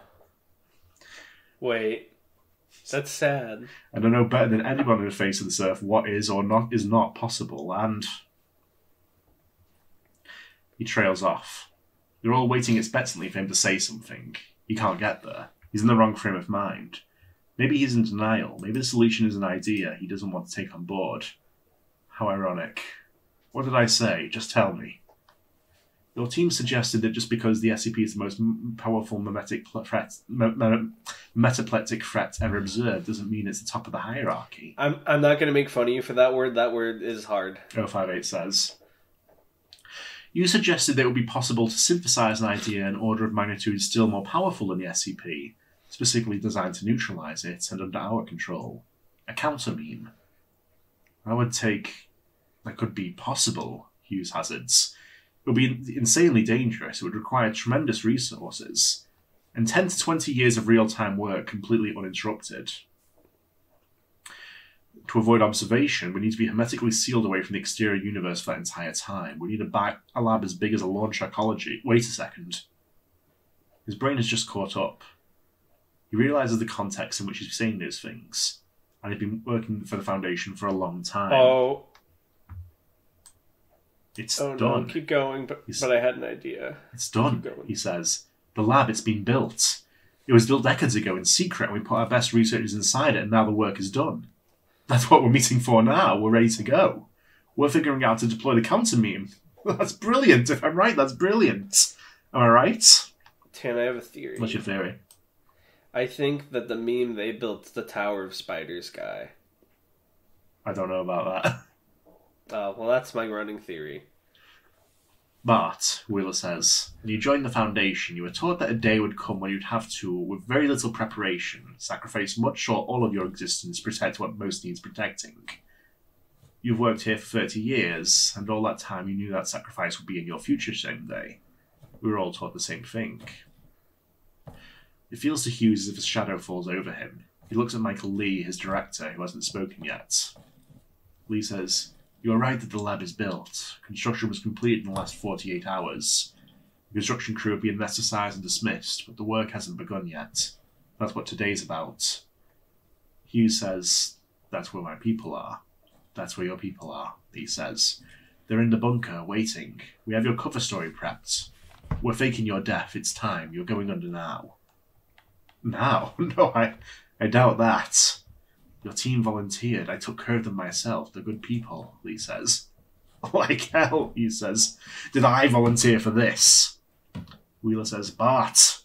Wait. That's sad. I don't know better than anyone on the face of this earth what is or is not possible, and he trails off. You're all waiting expectantly for him to say something. He can't get there. He's in the wrong frame of mind. Maybe he's in denial. Maybe the solution is an idea he doesn't want to take on board. How ironic. What did I say? Just tell me. Your team suggested that just because the SCP is the most powerful metaplectic threat ever observed doesn't mean it's the top of the hierarchy. I'm not going to make fun of you for that word. That word is hard. 058 says, you suggested that it would be possible to synthesize an idea an order of magnitude still more powerful than the SCP, specifically designed to neutralize it and under our control. A counter-meme. I would take that could be possible, Hughes hazards. It would be insanely dangerous. It would require tremendous resources, and 10 to 20 years of real-time work completely uninterrupted. To avoid observation, we need to be hermetically sealed away from the exterior universe for that entire time. We need a lab as big as a launch ecology. Wait a second. His brain has just caught up. He realises the context in which he's saying those things, and he's been working for the Foundation for a long time. Oh. It's done. No, keep going, but I had an idea. It's done, he says. The lab, it's been built. It was built decades ago in secret, and we put our best researchers inside it, and now the work is done. That's what we're meeting for now. We're ready to go. We're figuring out how to deploy the counter meme. That's brilliant. If I'm right, that's brilliant. Am I right? Tan, I have a theory. What's your theory? I think that the meme they built's the Tower of Spiders guy. I don't know about that. Oh, well, that's my running theory. But, Wheeler says, when you joined the Foundation, you were taught that a day would come when you'd have to, with very little preparation, sacrifice much or all of your existence to protect what most needs protecting. You've worked here for 30 years, and all that time you knew that sacrifice would be in your future someday. We were all taught the same thing. It feels to Hughes as if a shadow falls over him. He looks at Michael Lee, his director, who hasn't spoken yet. Lee says, "You are right that the lab is built. Construction was completed in the last 48 hours. The construction crew have been anesthetised and dismissed, but the work hasn't begun yet. That's what today's about." Hughes says, "That's where my people are." "That's where your people are," Lee says. "They're in the bunker, waiting. We have your cover story prepped. We're faking your death. It's time. You're going under now." "Now? No, I doubt that. Your team volunteered. I took care of them myself. They're good people," Lee says. "Like hell," he says. "Did I volunteer for this?" Wheeler says, "But,"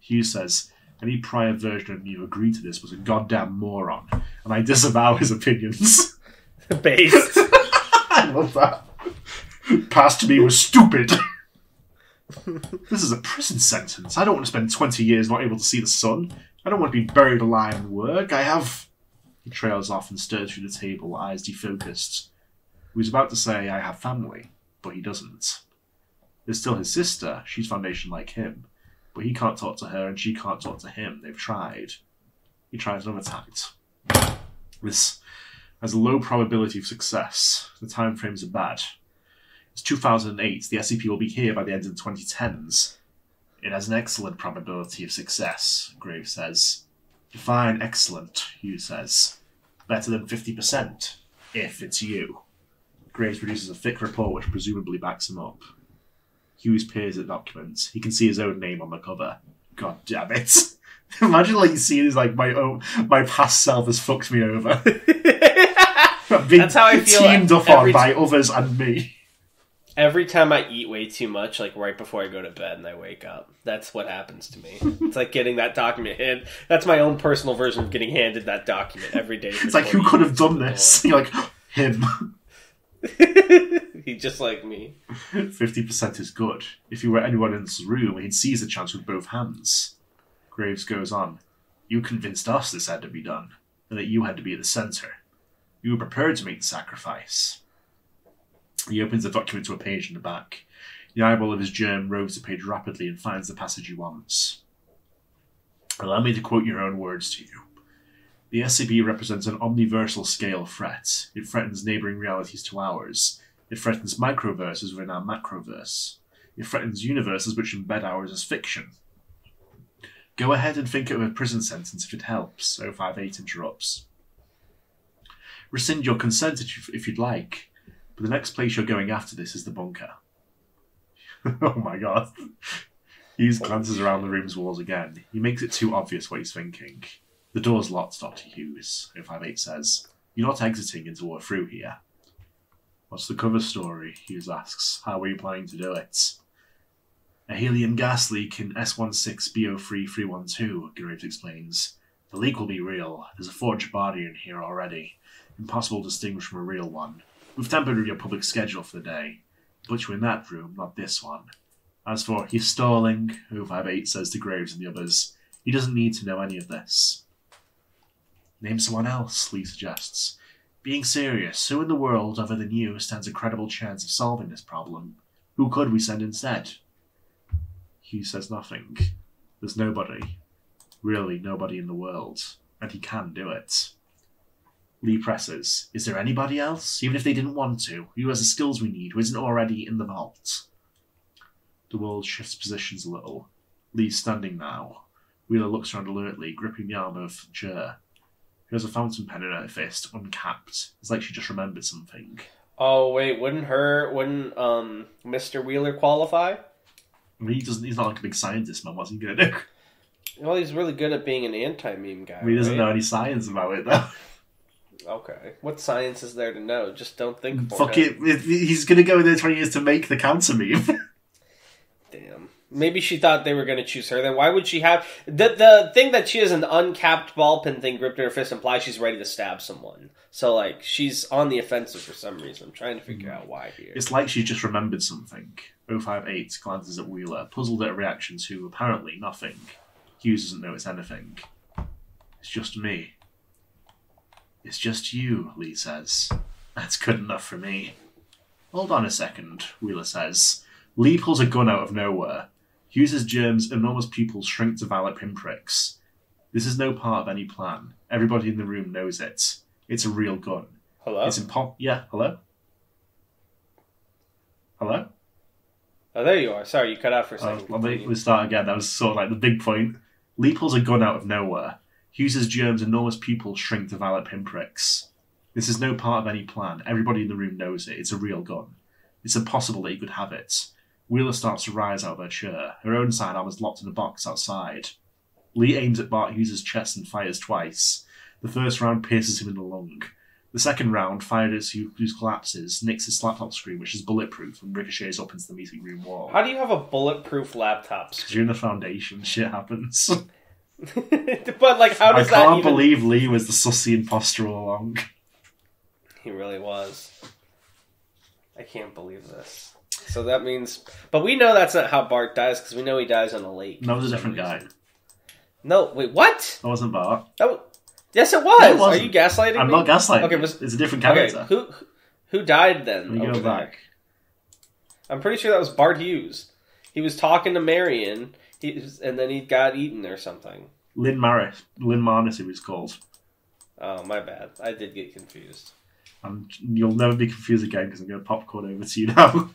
Hughes says, "any prior version of me who agreed to this was a goddamn moron, and I disavow his opinions." Based. I love that. "Past me was stupid." "This is a prison sentence. I don't want to spend 20 years not able to see the sun. I don't want to be buried alive and work. I have..." He trails off and stirs through the table, eyes defocused. He was about to say, "I have family," but he doesn't. There's still his sister. She's Foundation like him. But he can't talk to her and she can't talk to him. They've tried. He tries another tact. This has a low probability of success. The time frames are bad. It's 2008. The SCP will be here by the end of the 2010s. "It has an excellent probability of success," Graves says. "Define excellent," Hughes says. "Better than 50%, if it's you." Graves produces a thick report which presumably backs him up. Hughes peers at documents. He can see his own name on the cover. God damn it. Imagine like seeing his like my past self has fucked me over. That's how I feel teamed up on by others and me. Every time I eat way too much, like right before I go to bed and I wake up, that's what happens to me. It's like getting that document handed. That's my own personal version of getting handed that document every day. It's like, who could have done this? You're like, him. He's just like me. 50% is good. If he were anyone in this room, he'd seize the chance with both hands. Graves goes on. "You convinced us this had to be done, and that you had to be at the centre. You were prepared to make the sacrifice." He opens the document to a page in the back. The eyeball of his germ roves the page rapidly and finds the passage he wants. "Allow me to quote your own words to you. The SCP represents an omniversal scale threat. It threatens neighbouring realities to ours. It threatens microverses within our macroverse. It threatens universes which embed ours as fiction. Go ahead and think of a prison sentence if it helps," 058 interrupts. "Rescind your consent if you'd like. But the next place you're going after this is the bunker." Oh my god. Hughes glances around the room's walls again. He makes it too obvious what he's thinking. "The door's locked, Dr. Hughes," 058 says. "You're not exiting into or through here." "What's the cover story?" Hughes asks. "How are you planning to do it?" "A helium gas leak in S16BO3312, Graves explains. "The leak will be real. There's a forged body in here already. Impossible to distinguish from a real one. We've tampered with your public schedule for the day. Put you in that room, not this one. As for he's stalling," 058 says to Graves and the others, "he doesn't need to know any of this." "Name someone else," Lee suggests. "Being serious, who in the world other than you stands a credible chance of solving this problem? Who could we send instead?" Hughes says nothing. There's nobody. Really nobody in the world. And he can do it. Lee presses. "Is there anybody else? Even if they didn't want to? Who has the skills we need? Who isn't already in the vault?" The world shifts positions a little. Lee's standing now. Wheeler looks around alertly, gripping the arm of the chair. She has a fountain pen in her fist, uncapped. It's like she just remembered something. Oh, wait, wouldn't Mr. Wheeler qualify? I mean, he's not like a big scientist, man. What's he going to do? Well, he's really good at being an anti-meme guy. I mean, he doesn't know any science about it, though. Okay. What science is there to know? Just don't think for Fuck him. it. He's going to go in there 20 years to make the cancer meme. Damn. Maybe she thought they were going to choose her. Then why would she have... The thing that she has an uncapped ball pin thing gripped in her fist implies she's ready to stab someone. So, like, she's on the offensive for some reason. I'm trying to figure out why here. It's like she's just remembered something. 058 glances at Wheeler, puzzled at a reaction to, apparently, nothing. Hughes doesn't notice anything. It's just me. It's just you, Lee says. That's good enough for me. Hold on a second, Wheeler says. Lee pulls a gun out of nowhere. Hughes' germs, enormous pupils shrink to violet pinpricks. This is no part of any plan. Everybody in the room knows it. It's a real gun. Hello? It's Yeah, hello? Hello? Oh, there you are. Sorry, you cut out for a second. We'll start again. That was sort of like the big point. Lee pulls a gun out of nowhere. Hughes' germs, enormous pupils shrink to violet pinpricks. This is no part of any plan. Everybody in the room knows it. It's a real gun. It's impossible that he could have it. Wheeler starts to rise out of her chair. Her own sidearm is locked in a box outside. Lee aims at Bart Hughes' chest and fires twice. The first round pierces him in the lung. The second round, fired as Hughes collapses, nicks his laptop screen, which is bulletproof, and ricochets up into the meeting room wall. How do you have a bulletproof laptop screen? Because you're in the Foundation, shit happens. But, like, how does that I can't believe Lee was the sussy imposter all along. He really was. I can't believe this. So that means... But we know that's not how Bart dies, because we know he dies on a lake. That was a different guy. No, wait, what? That wasn't Bart. Yes, it was! No, it Are you gaslighting me? I'm not gaslighting. Okay, it's a different character. Okay, who died then? Let me go back. I'm pretty sure that was Bart Hughes. He was talking to Marion, and then he got eaten or something. Lynn Marnis, it was called. Oh, my bad. I did get confused. You'll never be confused again, because I'm going to popcorn over to you now.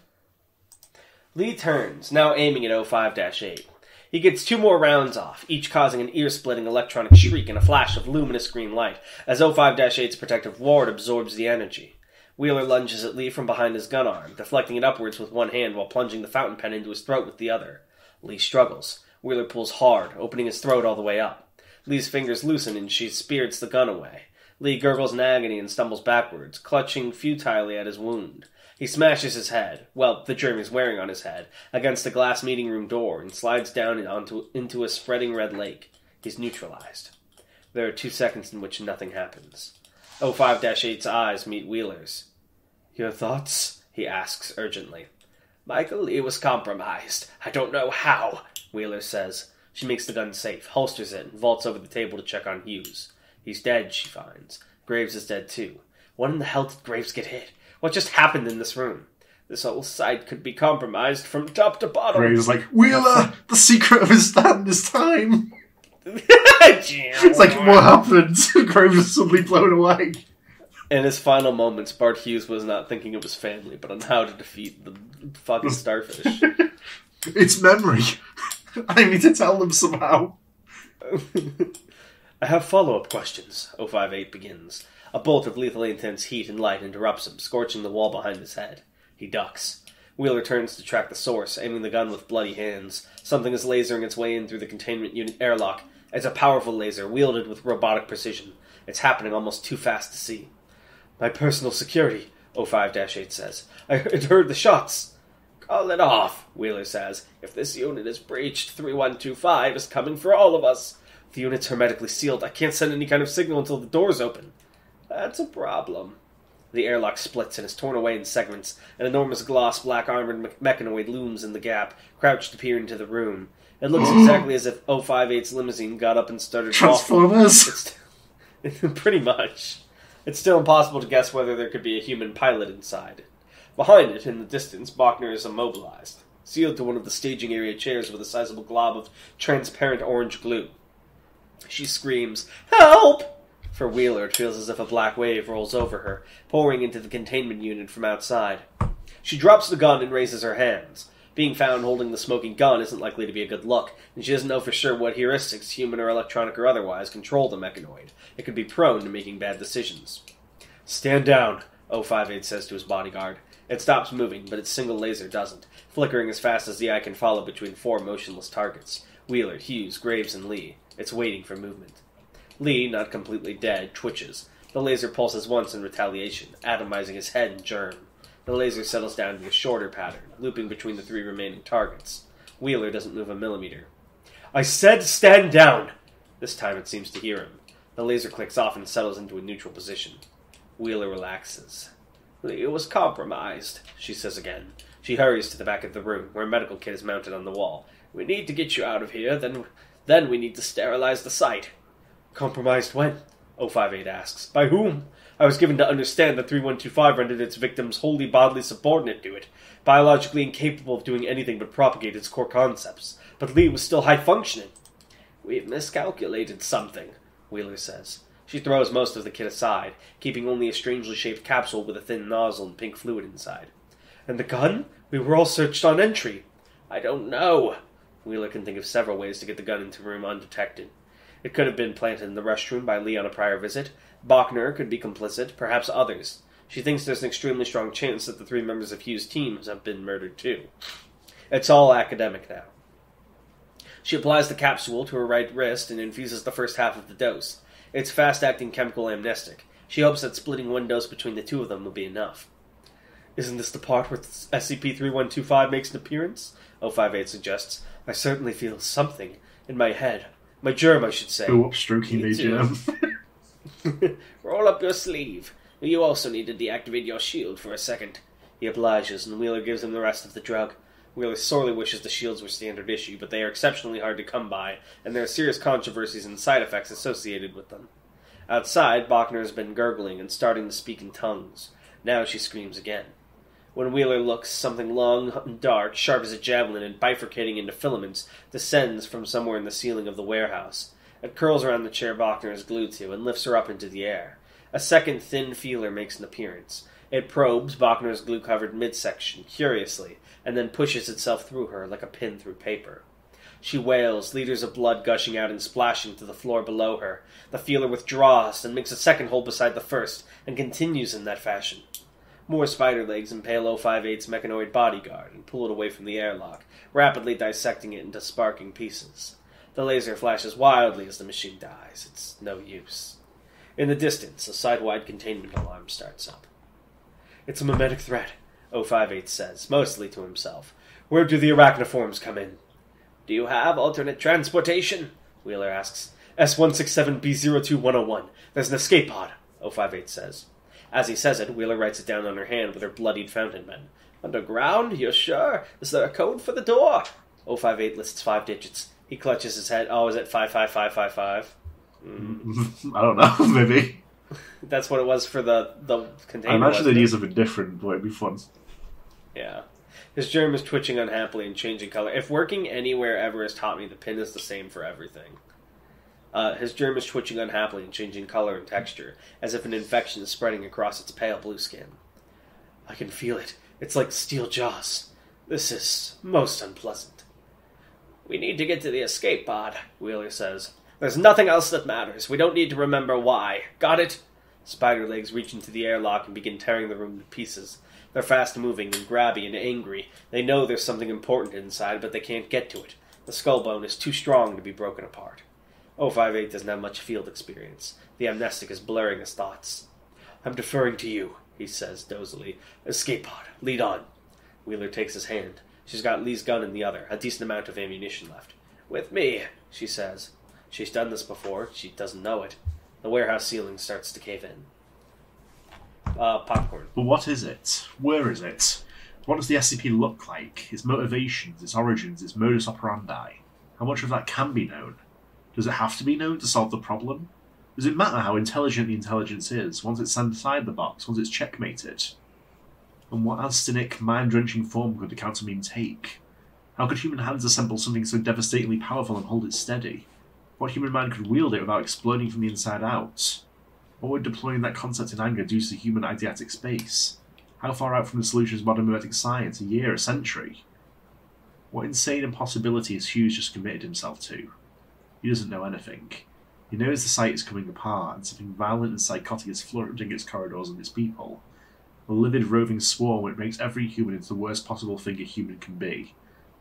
Lee turns, now aiming at 05-8. He gets 2 more rounds off, each causing an ear-splitting electronic shriek and a flash of luminous green light, as 05-8's protective ward absorbs the energy. Wheeler lunges at Lee from behind his gun arm, deflecting it upwards with one hand while plunging the fountain pen into his throat with the other. Lee struggles. Wheeler pulls hard, opening his throat all the way up. Lee's fingers loosen and she spirits the gun away. Lee gurgles in agony and stumbles backwards, clutching futilely at his wound. He smashes his head, well, the germ he's wearing on his head, against the glass meeting room door and slides down into a spreading red lake. He's neutralized. There are 2 seconds in which nothing happens. 05-8's eyes meet Wheeler's. Your thoughts? He asks urgently. Michael Lee was compromised. I don't know how, Wheeler says. She makes the gun safe, holsters it, and vaults over the table to check on Hughes. He's dead, she finds. Graves is dead too. When in the hell did Graves get hit? What just happened in this room? This whole site could be compromised from top to bottom. Graves is like, Wheeler, the secret of his stand is time. It's like, what happened? Graves was suddenly blown away. In his final moments, Bart Hughes was not thinking of his family, but on how to defeat the fucking starfish. It's memory. I need to tell them somehow. I have follow-up questions, 058 begins. A bolt of lethally intense heat and light interrupts him, scorching the wall behind his head. He ducks. Wheeler turns to track the source, aiming the gun with bloody hands. Something is lasering its way in through the containment unit airlock. It's a powerful laser, wielded with robotic precision. It's happening almost too fast to see. My personal security, 05-8 says. I heard the shots. Call it off, Wheeler says. If this unit is breached, 3125 is coming for all of us. The unit's hermetically sealed. I can't send any kind of signal until the door's open. That's a problem. The airlock splits and is torn away in segments. An enormous gloss black armored mechanoid looms in the gap, crouched to peer into the room. It looks exactly as if 058's limousine got up and started Transformers? walking. Pretty much. It's still impossible to guess whether there could be a human pilot inside. Behind it, in the distance, Bachner is immobilized, sealed to one of the staging area chairs with a sizable glob of transparent orange glue. She screams, "Help!" For Wheeler, it feels as if a black wave rolls over her, pouring into the containment unit from outside. She drops the gun and raises her hands. Being found holding the smoking gun isn't likely to be a good look, and she doesn't know for sure what heuristics, human or electronic or otherwise, control the mechanoid. It could be prone to making bad decisions. Stand down, 058 says to his bodyguard. It stops moving, but its single laser doesn't. flickering as fast as the eye can follow between 4 motionless targets. Wheeler, Hughes, Graves, and Lee. It's waiting for movement. Lee, not completely dead, twitches. The laser pulses once in retaliation, atomizing his head and germ. The laser settles down to a shorter pattern, looping between the 3 remaining targets. Wheeler doesn't move a millimeter. "I said stand down!" This time it seems to hear him. The laser clicks off and settles into a neutral position. Wheeler relaxes. "Lee was compromised," she says again. She hurries to the back of the room, where a medical kit is mounted on the wall. "We need to get you out of here, then we need to sterilize the site." "Compromised when?" 058 asks. "By whom? I was given to understand that 3125 rendered its victims wholly bodily subordinate to it, biologically incapable of doing anything but propagate its core concepts. But Lee was still high-functioning." "We've miscalculated something," Wheeler says. She throws most of the kit aside, keeping only a strangely shaped capsule with a thin nozzle and pink fluid inside. "And the gun? We were all searched on entry." "I don't know." Wheeler can think of several ways to get the gun into the room undetected. It could have been planted in the restroom by Lee on a prior visit. Bachner could be complicit, perhaps others. She thinks there's an extremely strong chance that the 3 members of Hughes' teams have been murdered too. It's all academic now. She applies the capsule to her right wrist and infuses the first half of the dose. It's fast-acting chemical amnestic. She hopes that splitting one dose between the 2 of them will be enough. "Isn't this the part where SCP-3125 makes an appearance?" 058 suggests. "I certainly feel something in my head. My germ, I should say." Go up stroking the germ. "Roll up your sleeve. You also need to deactivate your shield for a second." He obliges, and Wheeler gives him the rest of the drug. Wheeler sorely wishes the shields were standard issue, but they are exceptionally hard to come by, and there are serious controversies and side effects associated with them. Outside, Bachner has been gurgling and starting to speak in tongues. Now she screams again. When Wheeler looks, something long and dark, sharp as a javelin and bifurcating into filaments, descends from somewhere in the ceiling of the warehouse. It curls around the chair Bachner is glued to and lifts her up into the air. A second thin feeler makes an appearance. It probes Bachner's glue-covered midsection, curiously, and then pushes itself through her like a pin through paper. She wails, liters of blood gushing out and splashing to the floor below her. The feeler withdraws and makes a second hole beside the first, and continues in that fashion. More spider legs impale 058's mechanoid bodyguard and pull it away from the airlock, rapidly dissecting it into sparking pieces. The laser flashes wildly as the machine dies. It's no use. In the distance, a side-wide containment alarm starts up. "It's a mimetic threat," 058 says, mostly to himself. "Where do the arachnoforms come in?" "Do you have alternate transportation?" Wheeler asks. S167B02101. There's an escape pod, 058 says. As he says it, Wheeler writes it down on her hand with her bloodied fountain pen. "Underground? You're sure? Is there a code for the door?" 058 lists 5 digits. He clutches his head. "Oh, is it 55555?" I don't know, maybe. That's what it was for the container. I imagine they'd use something different, but it'd be fun. Yeah. His germ is twitching unhappily and changing color. If working anywhere ever has taught me, the pin is the same for everything. His germ is twitching unhappily and changing color and texture, as if an infection is spreading across its pale blue skin. "I can feel it. It's like steel jaws. This is most unpleasant." "We need to get to the escape pod," Wheeler says. "There's nothing else that matters. We don't need to remember why. Got it?" Spider legs reach into the airlock and begin tearing the room to pieces. They're fast-moving and grabby and angry. They know there's something important inside, but they can't get to it. The skull bone is too strong to be broken apart. 058 doesn't have much field experience. The amnestic is blurring his thoughts. "I'm deferring to you," he says dozily. "Escape pod. Lead on." Wheeler takes his hand. She's got Lee's gun in the other, a decent amount of ammunition left. "With me," she says. She's done this before. She doesn't know it. The warehouse ceiling starts to cave in. Popcorn. But what is it? Where is it? What does the SCP look like? Its motivations, its origins, its modus operandi? How much of that can be known? Does it have to be known to solve the problem? Does it matter how intelligent the intelligence is once it's sent aside the box, once it's checkmated? And what arsenic, mind-drenching form could the countermean take? How could human hands assemble something so devastatingly powerful and hold it steady? What human mind could wield it without exploding from the inside out? What would deploying that concept in anger do to human ideatic space? How far out from the solutions of modern mimetic science? A year? A century? What insane impossibility has Hughes just committed himself to? He doesn't know anything. He knows the site is coming apart, and something violent and psychotic is flooding its corridors and its people. A livid roving swarm which makes every human into the worst possible thing a human can be.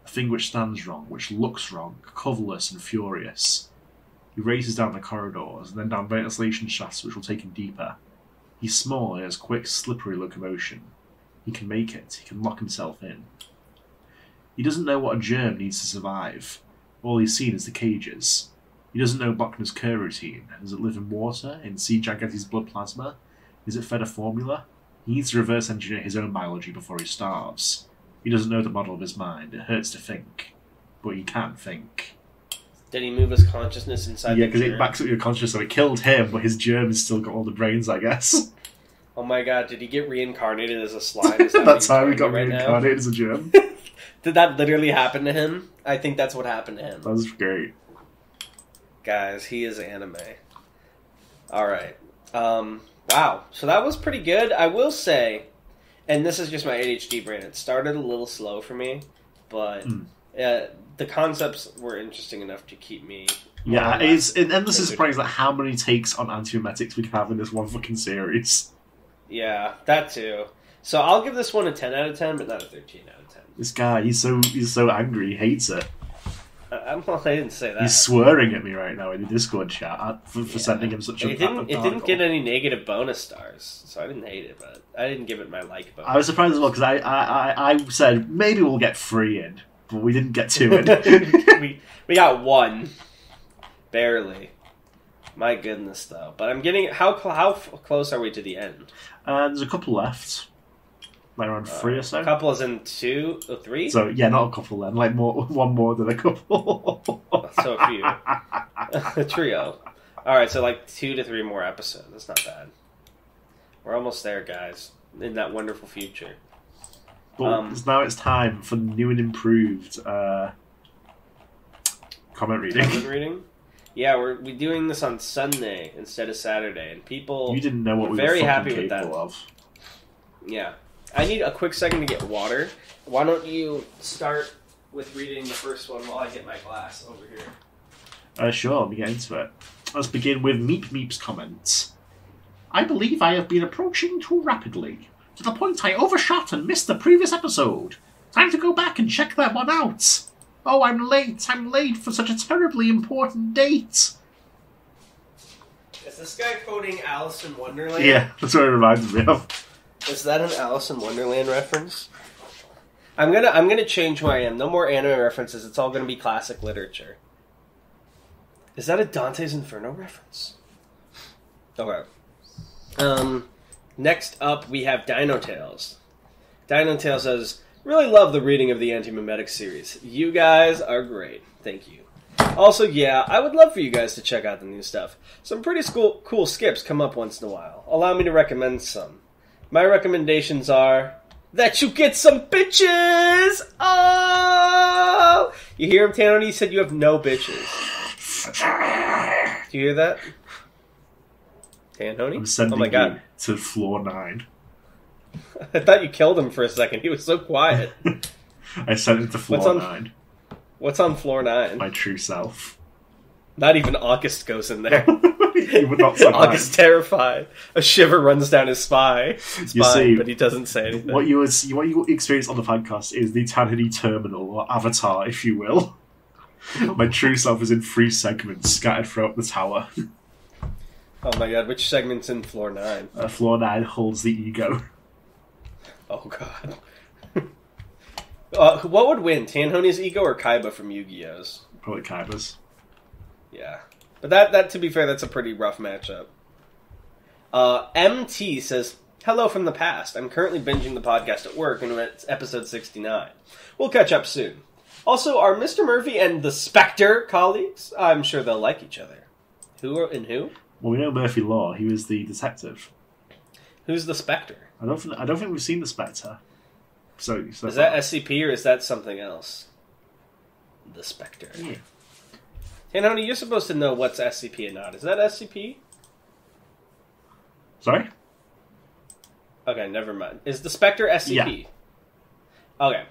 A thing which stands wrong, which looks wrong, coverless and furious. He races down the corridors, and then down ventilation shafts which will take him deeper. He's small and has quick, slippery locomotion. He can make it. He can lock himself in. He doesn't know what a germ needs to survive. All he's seen is the cages. He doesn't know Bochner's care routine. Does it live in water? In C. Gigante's blood plasma? Is it fed a formula? He needs to reverse engineer his own biology before he starves. He doesn't know the model of his mind. It hurts to think. But he can think. Did he move his consciousness inside the germ? Yeah, because it backs up your consciousness, so it killed him, but his germ has still got all the brains, I guess. Oh my god, did he get reincarnated as a slime? That's how he got reincarnated as a germ. Did that literally happen to him? I think that's what happened to him. That's great. Guys, he is anime. Alright. Wow. So that was pretty good. I will say, and this is just my ADHD brain, it started a little slow for me, but the concepts were interesting enough to keep me... Yeah, it's endlessly surprising at how many takes on antiemetics we can have in this one fucking series. Yeah, that too. So I'll give this one a 10 out of 10, but not a 13 out of 10. This guy, he's so angry, he hates it. Well, I didn't say that. He's swearing at me right now in the Discord chat for sending him such a... It didn't get any negative bonus stars, so I didn't hate it, but I didn't give it my like bonus. I was surprised as well, because I said, maybe we'll get 3 in, but we didn't get 2 in. we got 1. Barely. My goodness, though. But I'm getting... How close are we to the end? There's a couple left. Like around 3 or so. A couple is in 2 or 3? So, yeah, not a couple then. Like one more than a couple. So a few. A trio. Alright, so like 2 to 3 more episodes. That's not bad. We're almost there, guys. In that wonderful future. But now it's time for the new and improved comment reading. Comment reading? Yeah, we're doing this on Sunday instead of Saturday, and people... You didn't know what we were very fucking happy with capable that. of. Yeah. I need a quick second to get water. Why don't you start with reading the first one while I get my glass over here? Sure, let me get into it. Let's begin with Meep Meep's comments. I believe I have been approaching too rapidly, to the point I overshot and missed the previous episode. Time to go back and check that one out. Oh, I'm late for such a terribly important date. Is this guy quoting Alice in Wonderland? Yeah, that's what it reminds me of. Is that an Alice in Wonderland reference? I'm gonna change who I am. No more anime references. It's all gonna be classic literature. Is that a Dante's Inferno reference? Okay. Next up, we have Dino Tales. Dino Tales says, really love the reading of the Anti-Memetic series. You guys are great. Thank you. Also, yeah, I would love for you guys to check out the new stuff. Some pretty cool skips come up once in a while. Allow me to recommend some. My recommendations are that you get some bitches! Oh! You hear him, Tanhony? He said you have no bitches. Do you hear that? Tanhony? I'm sending you to floor 9. I thought you killed him for a second. He was so quiet. I sent him to floor 9. What's on floor 9? My true self. Not even August goes in there. He would not survive. August terrified. A shiver runs down his spine, but he doesn't say anything. What you experience on the podcast is the Tanhony terminal, or avatar, if you will. My true self is in 3 segments scattered throughout the tower. Oh my god, which segment's in floor 9? Floor 9 holds the ego. Oh god. What would win, Tanhony's ego or Kaiba from Yu-Gi-Oh's? Probably Kaiba's. Yeah. But that, to be fair, that's a pretty rough matchup. MT says, hello from the past. I'm currently binging the podcast at work, and it's episode 69. We'll catch up soon. Also, are Mr. Murphy and the Spectre colleagues? I'm sure they'll like each other. Who? Well, we know Murphy Law. He was the detective. Who's the Spectre? I don't think we've seen the Spectre. So is that SCP or is that something else? The Spectre. Yeah. Tanhony, you're supposed to know what's SCP and not. Is that SCP? Sorry? Okay, never mind. Is the Spectre SCP? Yeah. Okay.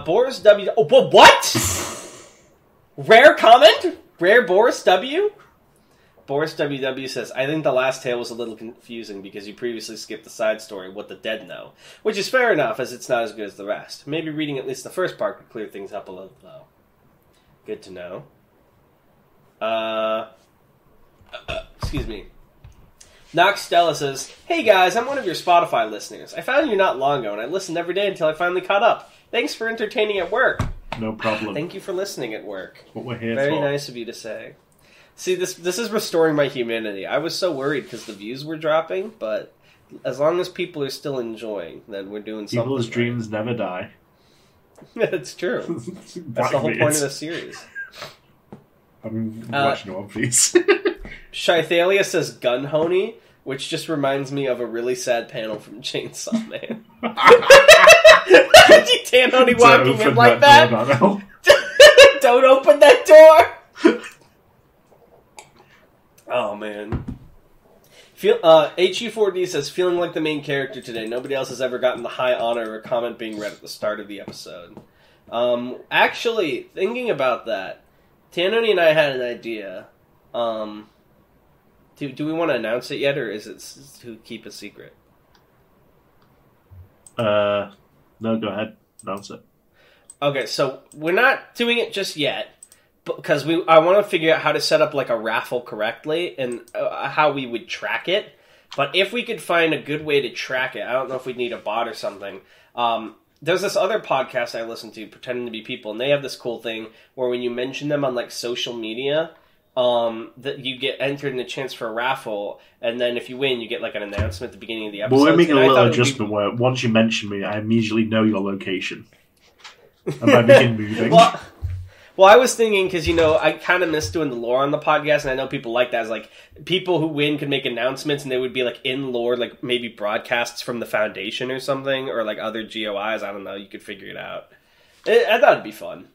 Boris W... Oh, what? Rare comment? Rare Boris W? Boris WW says, I think the last tale was a little confusing because you previously skipped the side story, What the Dead Know, which is fair enough as it's not as good as the rest. Maybe reading at least the first part could clear things up a little, though. Good to know. Excuse me. Nox Stella says, Hey guys, I'm one of your Spotify listeners. I found you not long ago, and I listened every day until I finally caught up. Thanks for entertaining at work. No problem. Thank you for listening at work. What we're here Very for. nice of you to say. See, this is restoring my humanity. I was so worried because the views were dropping, but as long as people are still enjoying, then we're doing something. People's dreams never die. That's true. That's the whole point of the series. I'm watching One Piece. Shythalia says Tanhony, which just reminds me of a really sad panel from Chainsaw Man. Tanhony walking in like that. Don't open that door. Oh man. HU4D says, feeling like the main character today. Nobody else has ever gotten the high honor or comment being read at the start of the episode. Actually, thinking about that, Tanhony and I had an idea. Do we want to announce it yet, or is it to keep a secret? No, go ahead. Announce it. Okay, so we're not doing it just yet, because I want to figure out how to set up like a raffle correctly and how we would track it. But if we could find a good way to track it, I don't know if we'd need a bot or something. There's this other podcast I listen to, Pretending to Be People, and they have this cool thing where when you mention them on like social media, that you get entered in a chance for a raffle, and then if you win, you get like an announcement at the beginning of the episode. Well, we're making a little adjustment where once you mention me, I immediately know your location. And I begin moving. Well, I was thinking, because, I kind of miss doing the lore on the podcast, and I know people like that. It's like, people who win could make announcements, and they would be, like, in lore, like, maybe broadcasts from the Foundation or something, or, like, other GOIs. I don't know. You could figure it out. I thought it'd be fun.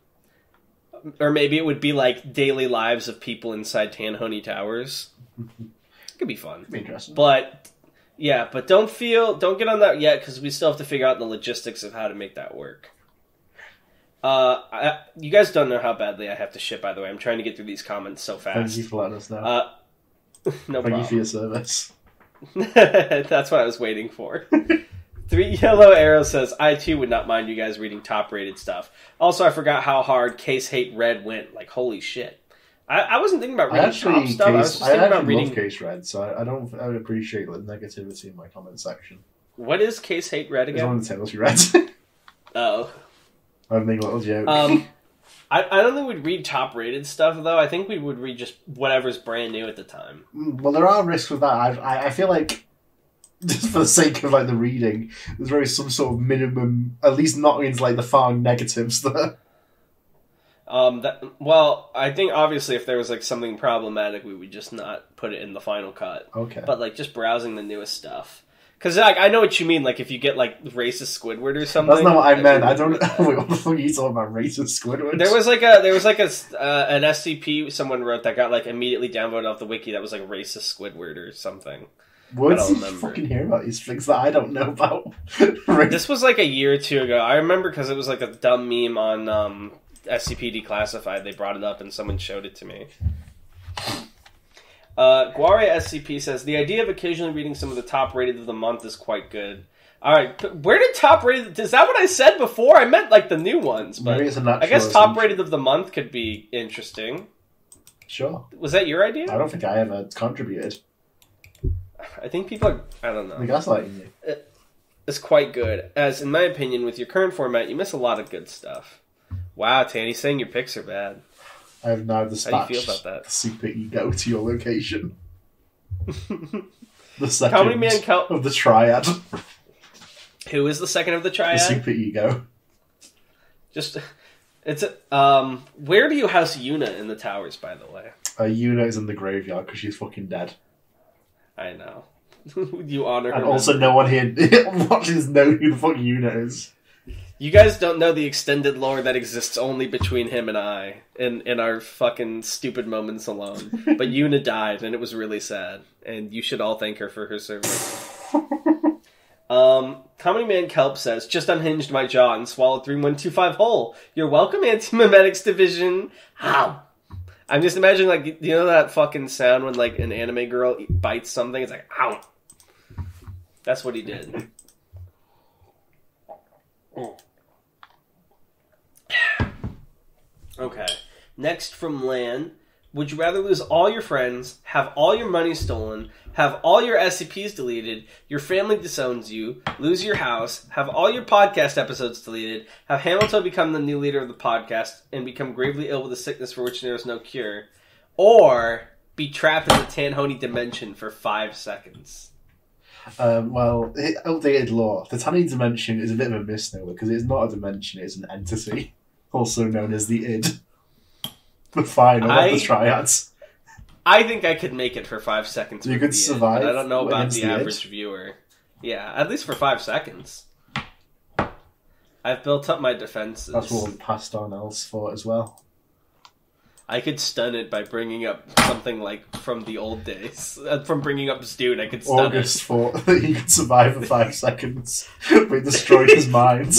Or maybe it would be, like, daily lives of people inside Tanhony Towers. It could be fun. It'd be interesting. But, yeah, but don't get on that yet, because we still have to figure out the logistics of how to make that work. You guys don't know how badly I have to shit, by the way. I'm trying to get through these comments so fast. Thank you for letting us know. No problem. Thank you for your service. That's what I was waiting for. 3 Yellow Arrow says, I too would not mind you guys reading top-rated stuff. Also, I forgot how hard Case Hate Red went. Like, holy shit. I wasn't thinking about reading top stuff. I was just thinking about reading... love Case Red, so I would appreciate the negativity in my comment section. What is Case Hate Red again? It's one of the tales you read. Oh. I'm making a little joke. I don't think we'd read top-rated stuff, though. I think we would read just whatever's brand new at the time. Well, there are risks with that. I feel like, just for the sake of like the reading, there's always some sort of minimum, at least not into like the far negatives there. Well, I think obviously if there was like something problematic, we would just not put it in the final cut. Okay. But like just browsing the newest stuff. Because like, I know what you mean, like if you get like racist Squidward or something. That's not what I meant. I don't. Wait, what the fuck are you talking about? Racist Squidward? There was an SCP someone wrote that got like immediately downvoted off the wiki that was like racist Squidward or something. What did you fucking hear about these things that I don't know about? This was like a year or two ago. I remember because it was like a dumb meme on SCP Declassified. They brought it up and someone showed it to me. Guare SCP says, the idea of occasionally reading some of the top rated of the month is quite good. Alright, where did top rated... Is that what I said before? I meant like the new ones, but I guess top rated of the month could be interesting. Sure. Was that your idea? I don't think I ever contributed. I think people are... I don't know. I think that's like you. It's quite good. As, in my opinion, with your current format, you miss a lot of good stuff. Wow, Tanny's saying your picks are bad. I have now dispatched How do you feel about that? the super ego to your location. The second of the Triad. Who is the second of the Triad? The super ego. Where do you house Yuna in the towers, by the way? Yuna is in the graveyard because she's fucking dead. I know. You honor her. And also no one here watches know who the fuck Yuna is. You guys don't know the extended lore that exists only between him and I, in our fucking stupid moments alone. But Yuna died, and it was really sad. And you should all thank her for her service. Comedy Man Kelp says, just unhinged my jaw and swallowed 3125 whole. You're welcome, Anti-Memetics Division. How? I'm just imagining, like, you know that fucking sound when, like, an anime girl bites something? It's like, ow! That's what he did. Okay. Next from Lan. Would you rather lose all your friends, have all your money stolen, have all your SCPs deleted, your family disowns you, lose your house, have all your podcast episodes deleted, have Hamiltoe become the new leader of the podcast, and become gravely ill with a sickness for which there is no cure, or be trapped in the Tanhony dimension for 5 seconds? Well, outdated lore. The Tanhony dimension is a bit of a misnomer because it's not a dimension, it's an entity, also known as the id. The final of the triads. I think I could make it for 5 seconds. You could survive. But I don't know about the average viewer. Yeah, at least for 5 seconds. I've built up my defenses. That's what we passed on else for as well. I could stun it by bringing up something like from the old days. From bringing up Stewed, I could stun August thought that he could survive for 5 seconds. We destroyed his mind.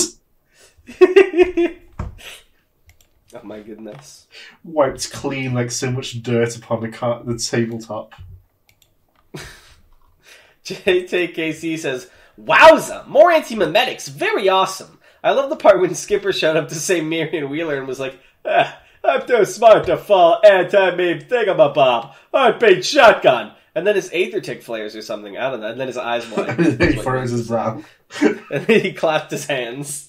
Oh my goodness. Wiped clean like so much dirt upon the tabletop. JTKC says, wowza! More anti-memetics! Very awesome! I love the part when Skipper showed up to say Marion Wheeler and was like, I'm too smart to fall anti-meme thingamabob. I paid shotgun! And then his aether tick flares or something. I don't know. And then his eyes wide. He furrows his brow. And then he clapped his hands.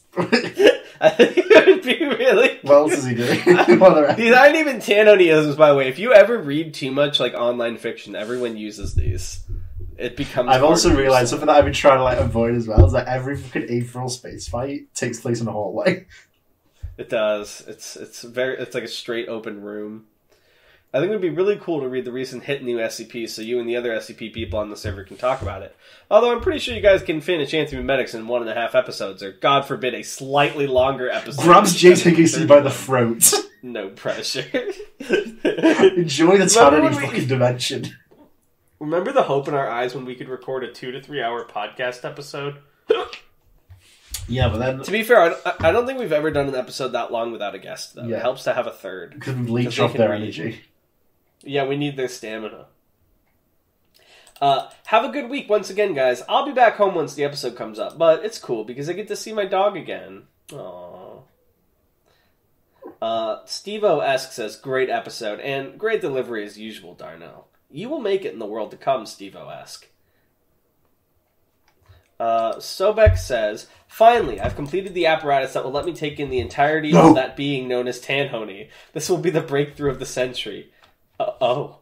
I think it would be really... What else is he doing? These aren't even Tanhonyisms, by the way. If you ever read too much like online fiction, everyone uses these. It becomes... I've also realised something that I've been trying to like avoid as well, is that every fucking April space fight takes place in a hallway. It does. It's like a straight open room. I think it would be really cool to read the recent hit new SCP so you and the other SCP people on the server can talk about it. Although I'm pretty sure you guys can finish Anti-Memetics in 1.5 episodes, or God forbid a slightly longer episode. Grabs JTKC by the throat. No pressure. Enjoy the Tanhony fucking dimension. Remember the hope in our eyes when we could record a 2 to 3 hour podcast episode? Yeah, but then... To be fair, I don't think we've ever done an episode that long without a guest, though. Yeah. It helps to have a third. Because we leech off their energy. Yeah, we need their stamina. Have a good week once again, guys. I'll be back home once the episode comes up, but it's cool because I get to see my dog again. Aww. Steve-O-esque says, great episode, and great delivery as usual, Darnell. You will make it in the world to come, Steve-O-esque. Sobek says, finally, I've completed the apparatus that will let me take in the entirety of that being known as Tanhony. This will be the breakthrough of the century. Oh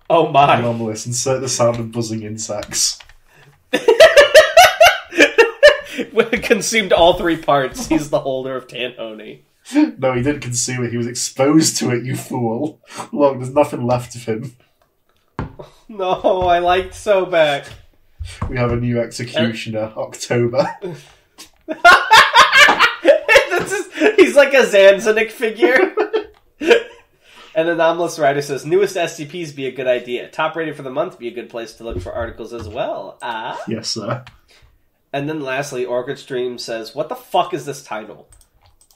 my. Anomalous, insert the sound of buzzing insects. When it consumed all 3 parts, he's the holder of Tanhony. No, he didn't consume it, he was exposed to it, you fool. Look, there's nothing left of him. No, I liked Sobek. We have a new executioner, October. He's like a Zanzinik figure. And Anomalous Rider says, newest SCPs be a good idea. Top rated for the month be a good place to look for articles as well. Yes, sir. And then lastly, Orchid Stream says, what the fuck is this title?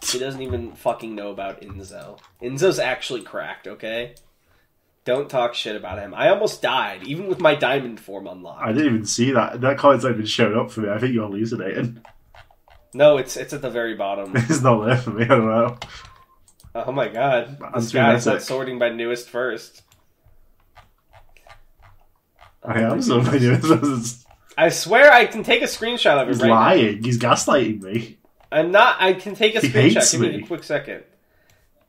He doesn't even fucking know about Inzo. Inzo's actually cracked, okay? Don't talk shit about him. I almost died, even with my diamond form unlocked. I didn't even see that. That comment's not even showed up for me. I think you're hallucinating. No, it's at the very bottom. It's not there for me, I don't know. Oh my god. This guy's not sorting by newest first. I am sorting by newest first. I swear I can take a screenshot of it right now. He's lying. He's gaslighting me. I'm not. I can take a screenshot. Give me a quick second.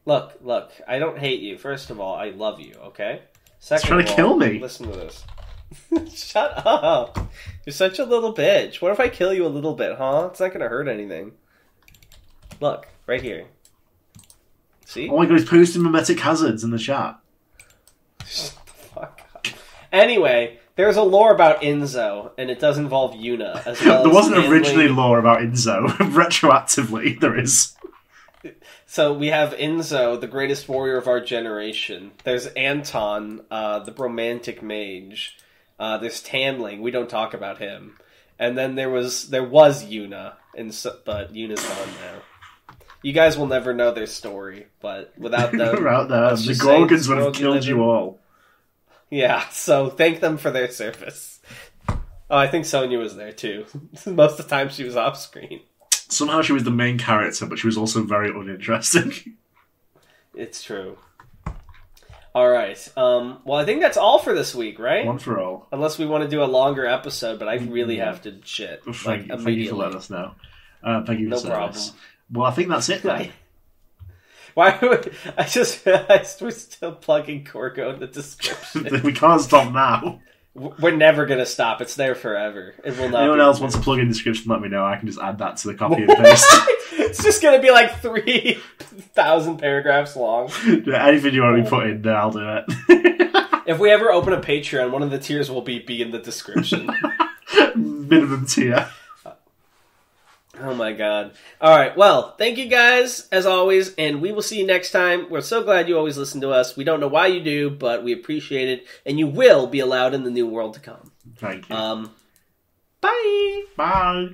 Look. I don't hate you. First of all, I love you, okay? Second He's trying to kill me. Listen to this. Shut up. You're such a little bitch. What if I kill you a little bit, huh? It's not going to hurt anything. Look, right here. See? Oh my god, he's posting mimetic hazards in the chat. Shut the fuck up. Anyway, there's a lore about Inzo, and it does involve Yuna. As well there wasn't handling... originally lore about Inzo. Retroactively, there is. So we have Inzo, the greatest warrior of our generation. There's Anton, the romantic mage. There's Tanling. We don't talk about him. And then there was Yuna, but Yuna's gone now. You guys will never know their story, but without them... Without them, the Gorgons would have killed you all. Yeah, so thank them for their service. Oh, I think Sonya was there, too. Most of the time she was off-screen. Somehow she was the main character, but she was also very uninteresting. It's true. Alright, well, I think that's all for this week, right? One for all. Unless we want to do a longer episode, but I really have to shit. Thank you for letting us know. Thank you for no problem. Well, I think that's it then. Why would I just realized we're still plugging Gorgo in the description. We can't stop now. We're never going to stop. It's there forever. It will not. Anyone else wants to plug in the description, let me know. I can just add that to the copy and paste. It's just going to be like 3,000 paragraphs long. Anything you want to be put in there, I'll do it. If we ever open a Patreon, one of the tiers will be in the description. Minimum tier. Oh my god. Alright, well, thank you guys, as always, and we will see you next time. We're so glad you always listen to us. We don't know why you do, but we appreciate it, and you will be allowed in the new world to come. Thank you. Bye! Bye!